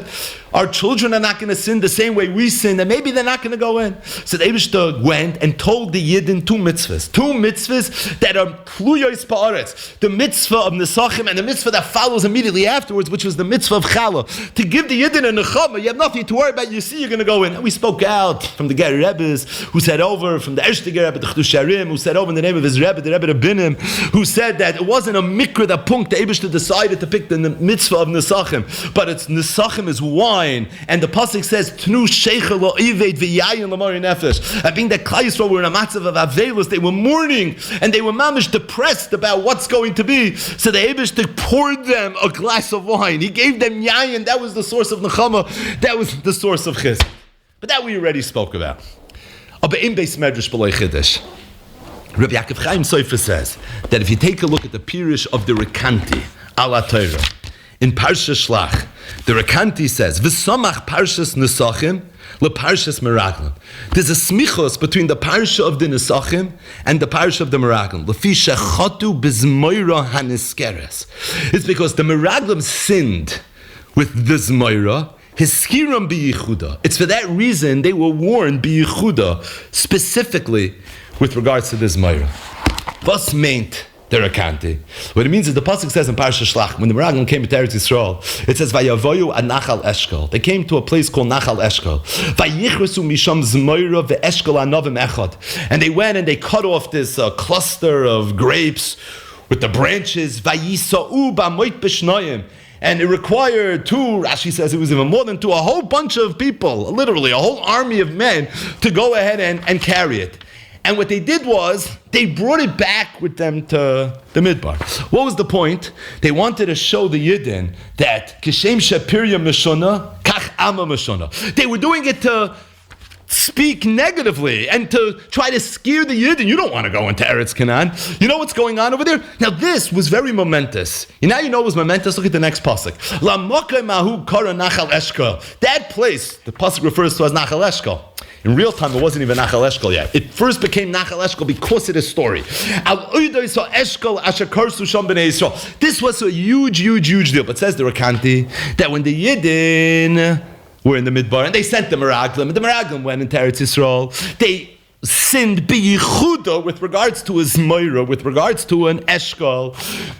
our children are not going to sin the same way we sin, and maybe they're not going to go in? So the Eibush went and told the Yidden two mitzvahs that are kluyos pa'aretz, the mitzvah of Nesachim and the mitzvah that follows immediately afterwards, which was the mitzvah of Chala, to give the Yidden a nechama. You have nothing to worry about. You see, you're going to go in. And we spoke out from the Ger Rebbes, who said over, from the Ershte Ger Rebbe, the Chedusharim, who said over in the name of his Rebbe, the Rebbe Binim, who said that it wasn't a mikra that punkt the Eibishter decided to pick the mitzvah of Nesachim, but it's Nesachim is wine, and the pasuk says Tnu Sheicha Lo Ived V'Yayin L'Mari Nefesh. I think that Klal Yisrael were in a matzav of Avelos, they were mourning and they were mamish depressed about what's going to be. So the Eibishter poured them a glass of wine. He gave them yayin. That was the source of nechama. That was the source of chizuk. But that we already spoke about. Aber in Beis Medrash B'loi Chiddush, Rabbi Yaakov Chaim Sofer says that if you take a look at the Pirush of the Rekanti, ala Torah, in Parsha Shlach, the Rekanti says, V'samach Parshas Nesachim leParshas Meraglim. There's a smichos between the Parsha of the Nesachim and the Parsha of the Meraglim. Lefi shechatu b'zmoira haniskeres. It's because the Meraglim sinned with the Zmoira Hiskiram biyichuda. It's for that reason they were warned biyichuda, specifically with regards to this Meira. What's meant the Rakanti? What it means is the pasuk says in Parashat Shlach, when the Meraglim came to Eretz Yisrael, it says Vayavoyu ad Nachal Eshkol. They came to a place called Nachal Eshkol. Vayichresu misham zmoira ve'eshkol anovim echad. And they went and they cut off this cluster of grapes with the branches. Vayisa'u b'amoit b'shnoyim. And it required two, Rashi says it was even more than two, a whole bunch of people, literally a whole army of men, to go ahead and carry it. And what they did was, they brought it back with them to the Midbar. What was the point? They wanted to show the Yidden that Kishem Shapirya Meshona, Kach Ama Meshona. They were doing it to speak negatively and to try to scare the Yidden. You don't want to go into Eretz Canaan. You know what's going on over there? Now this was very momentous. Now you know it was momentous. Look at the next pasuk. La Mokai Mahu Kara Nachal Eshkol. That place, the pasuk refers to as Nachal Eshkol. In real time, it wasn't even Nachal Eshkol yet. It first became Nachal Eshkol because of this story. This was a huge deal. But says the Rakanti that when the Yidden were in the Midbar and they sent the Meraglim, and the Meraglim went into Eretz Yisrael, they sinned biyichuda with regards to his moira, with regards to an eshkol.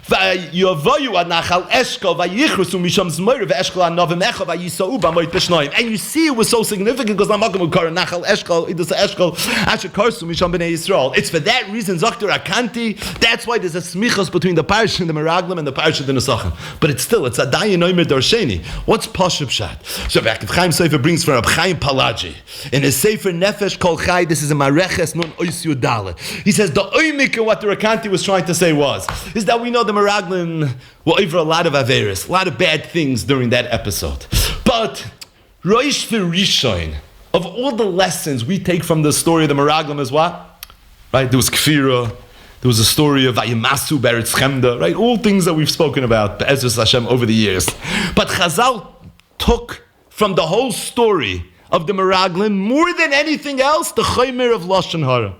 Vayavoyu ad nachal eshkol vayichresu misham zmoira ve'eshkol anovim echa vayisau b'amoit b'shnoim. And you see, it was so significant because lamakom ukar nachal eshkol it is eshkol asher karsu misham b'nei Yisrael. It's for that reason, Zakter Akanti. That's why there's a smichos between the parish and the Meraglim and the parish of the Nesachim. But it's still, it's a dayan oimer darsheni. What's Pashup Shat? So Reb Chaim Sefer brings from Reb Chaim Palaji in his Sefer Nefesh Kol Chai. This is a he says the oimik, what the Rakanti was trying to say is that we know the Meraglim were over a lot of averis, a lot of bad things during that episode. But Roish V'Rishoin, of all the lessons we take from the story of the Meraglim is what? Right? There was Kfira, there was a story of Vayimasu Beretz Chemda, right? All things that we've spoken about, Be'ezus Hashem, over the years. But Chazal took from the whole story of the Meraglim, more than anything else, the Chaymer of Lashon Hara.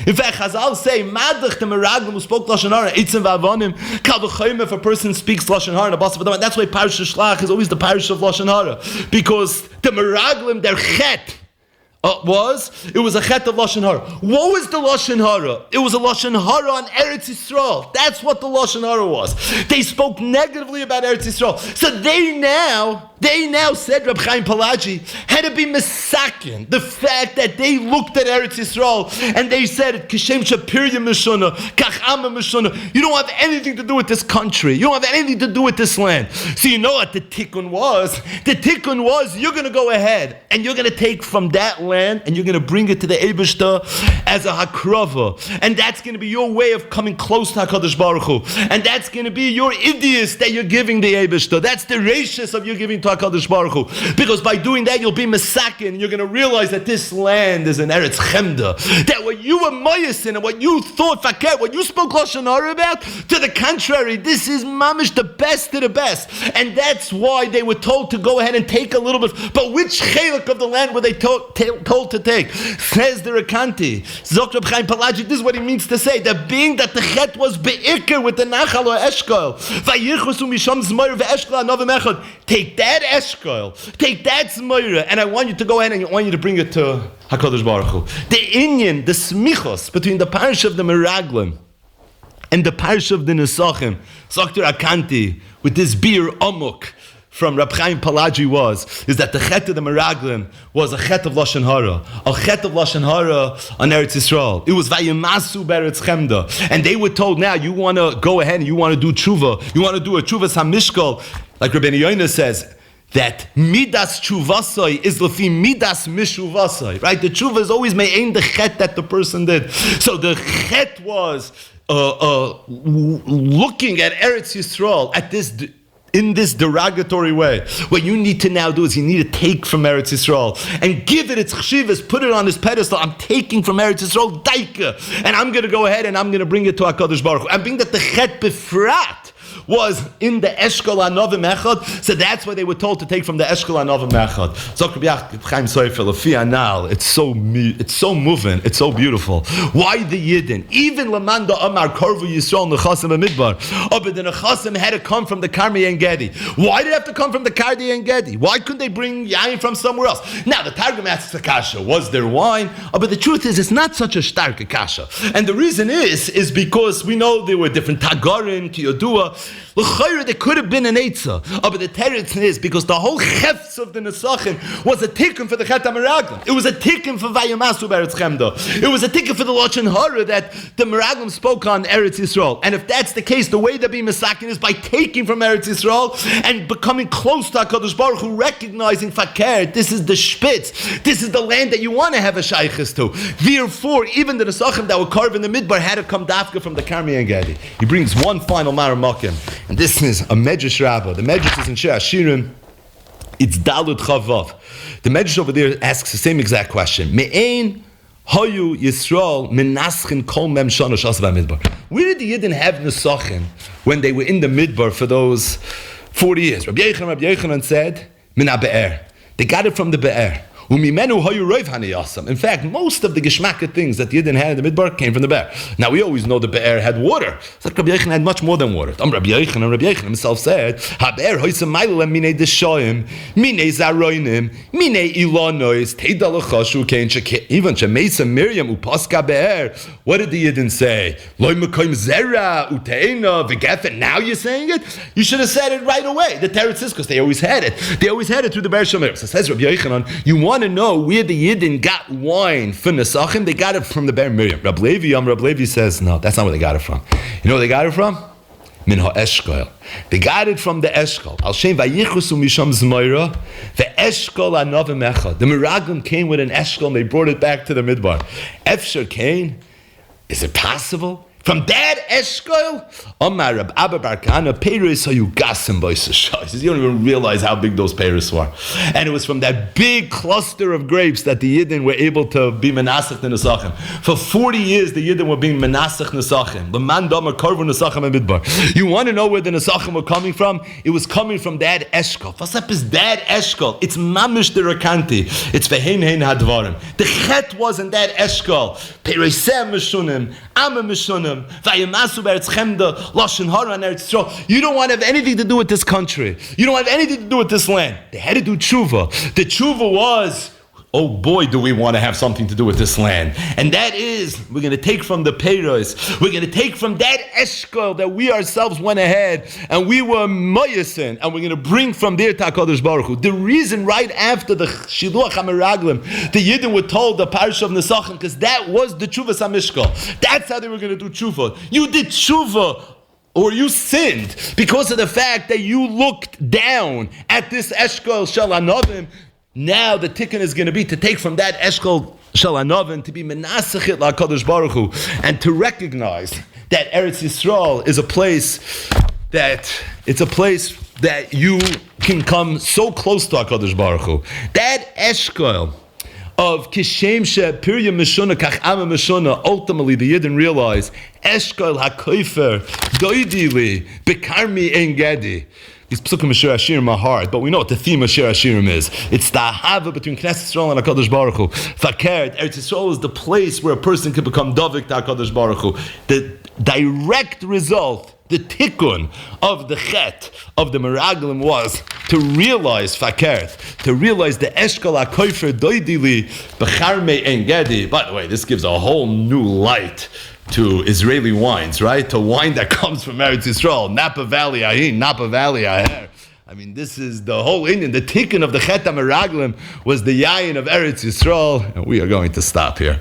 In fact, Chazal say, Madach, the Meraglim who spoke Lashon Hara, Eitzim V'Avonim, Kal V'Chaymer, if a person speaks Lashon Hara, that's why Parish Shlach is always the Parish of Lashon Hara. Because the Meraglim, their Chet, it was a Chet of Lashon Hara. What was the Lashon Hara? It was a Lashon Hara on Eretz Yisrael. That's what the Lashon Hara was. They spoke negatively about Eretz Yisrael. So they now said, Reb Chaim Palaji had to be misakin the fact that they looked at Eretz Yisrael and they said, Kishem Shapirya Meshona, Kach Ama Meshona. You don't have anything to do with this country. You don't have anything to do with this land. So you know what the tikkun was? The tikkun was, you're going to go ahead and you're going to take from that land and you're going to bring it to the Eibishter as a hakrava. And that's going to be your way of coming close to HaKadosh Baruch Hu. And that's going to be your idios that you're giving the Eibishter. That's the ratius of you giving to HaKadosh Baruch Hu. Because by doing that, you'll be mesakin. You're going to realize that this land is an Eretz Chemda. That what you were moyasin and what you thought, faket, what you spoke Lashon Hara about, to the contrary, this is mamish the best of the best. And that's why they were told to go ahead and take a little bit. But which chelik of the land were they told to take? Says the Rakanti, Zok Reb Chaim Palaji, this is what he means to say, that being that the chet was be'ikr with the nachal or eshkol, vayichresu misham zmoir ve'eshkol anovim echad, take that eshkol, take that zmoir, and I want you to go ahead and I want you to bring it to HaKadosh Baruch Hu. The inyan, the smichos between the parish of the Meraglim and the parish of the Nesachim, Zok Rakanti, with this beer amuk from Reb Chaim Palaji is that the chet of the Meraglim was a chet of Lashon Hara, a chet of Lashon Hara on Eretz Yisrael. It was Vayimasu Beretz Chemda. And they were told, now you want to go ahead and you want to do tshuva, you want to do a tshuva samishkal, like Rabbeinu Yoina says, that midas chuvasai is lefi midas mishuvasai, right? The tshuva is always me'ein the chet that the person did. So the chet was looking at Eretz Yisrael at this in this derogatory way. What you need to now do is you need to take from Eretz Yisrael and give it its chshivas, put it on this pedestal. I'm taking from Eretz Yisrael daika, and I'm going to go ahead and I'm going to bring it to HaKadosh Baruch Hu. And being that the chet befrat was in the Eshkol Anovim Echad, so that's why they were told to take from the Eshkol Anovim Echad. It's so moving, it's so beautiful. Why the Yidden? Even Lamanda Amar Korvu Yisrael Nechasim Amidbar. But the Nechasim had to come from the Karmi and Gedi. Why did it have to come from the Kardi and Gedi? Why couldn't they bring Yain from somewhere else? Now the Targum asks the Kasha, was there wine? But the truth is, it's not such a stark Kasha. And the reason is because we know there were different Tagarin, Kiyodua. L'chayra, there could have been an Eitzah. But the teretz is because the whole chefs of the Nesachim was a tikkun for the Chet HaMeraglim. It was a tikkun for Vayamasu Beretz Chemda. It was a tikkun for the Lashon Hara that the Meraglim spoke on Eretz Yisrael. And if that's the case, the way to be Mesakin is by taking from Eretz Yisrael and becoming close to HaKadosh Baruch Hu, recognizing Fakir, this is the Spitz, this is the land that you want to have a Shaykhis to. Therefore, even the Nesachim that were carved in the Midbar had to come dafka from the Karmi and Gedi. He brings one final Maramakim. And this is a Medrash Rabbah. The Medrash is in Shir Hashirim. It's Dalut Chavav. The Medrash over there asks the same exact question. Me'ein Hayu Yisrael Menaschin Kol Mem Shana Shas Midbar. Where did the Yidden have Nesachim when they were in the Midbar for those 40 years? Rabbi Yochanan said, Mina Be'er. They got it from the Be'er. In fact, most of the Geshmaka things that the Yidden had in the Midbar came from the Be'er. Now, we always know the Be'er had water. It's like Rabbi Yochanan had much more than water. Rabbi Yochanan himself said, HaBe'er hoysam mailam minei deshoyim, minei zaroinim, minei ilonois, teida l'choshu kein shekeh, even shemeisa Miriam upaska Be'er. What did the Yidden say? Loi mekoim zera, uteina, v'gefen. Now you're saying it? You should have said it right away. The teretz is because they always had it. They always had it through the Be'er Shomer. So says Rabbi Yochanan, you want to know where the Yidden got wine for Nesachim? They got it from the Be'er Miriam. Rab Levi says, no, that's not where they got it from. You know where they got it from? Min ha'eshkol. They got it from the Eshkol. Al Shem vayichusu misham zmoira ve'eshkol anovim echad. The Meraglim came with an Eshkol and they brought it back to the Midbar. Efsher Kain, is it possible? From that Eshkol, Omar Rab Abba Bar Kahana, Peiros hayu gasim b'yisrael. He says, you don't even realize how big those Peiros were. And it was from that big cluster of grapes that the Yidden were able to be Menasach Nesachim. For 40 years, the Yidden were being Menasach Nesachim. The man Damar Karvu Nesachim and Midbar. You want to know where the Nesachim were coming from? It was coming from that Eshkol. What's up is that Eshkol? It's Mamish the Rakanti. It's Vehein Hein Hadvarim. The Chet was in that Eshkol. Peiroseh Mishunim, Amma Mishunim, Vayamasu Beretz Chemda, Lashon Hara and Eretz Yisrael. You don't want to have anything to do with this country. You don't have anything to do with this land. They had to do tshuva. The tshuva was, oh boy, do we want to have something to do with this land. And that is, we're going to take from the Peiros, we're going to take from that Eshkol that we ourselves went ahead and we were Moyesin, and we're going to bring from there to HaKadosh Baruch Hu. The reason right after the Shiluach HaMeraglim, the Yidden were told the Parsha of Nesachim, because that was the Tshuva Samishkol. That's how they were going to do tshuva. You did tshuva, or you sinned, because of the fact that you looked down at this Eshkol Shel Anovim. Now the tikkun is going to be to take from that Eshkol Shel Anovim to be Menasachit LaKadosh Baruch Hu, and to recognize that Eretz Yisrael is a place that you can come so close to HaKadosh Baruch Hu. That Eshkol of Kishem She Pirya Meshuna Kach Ama Meshuna, ultimately the Yidden realize Eshkol HaKoifer Doidili Bekarmi En Gedi. These psukim of Shir Hashirim are hard, but we know what the theme of Shir Hashirim is. It's the ahava between Knesset Yisrael and HaKadosh Baruch Hu. Fakert, Eretz Yisrael is the place where a person can become Davik to HaKadosh Baruch Hu. The direct result, the tikkun of the chet of the Meraglim was to realize Fakert, to realize the Eshkol HaKoifer Doidili B'charmei En Gedi. By the way, this gives a whole new light to Israeli wines, right? To wine that comes from Eretz Yisrael, Napa Valley Ahin, Napa Valley Aher. I mean, this is the whole Indian. The tikkun of the Chet HaMeraglim was the yayin of Eretz Yisrael, and we are going to stop here.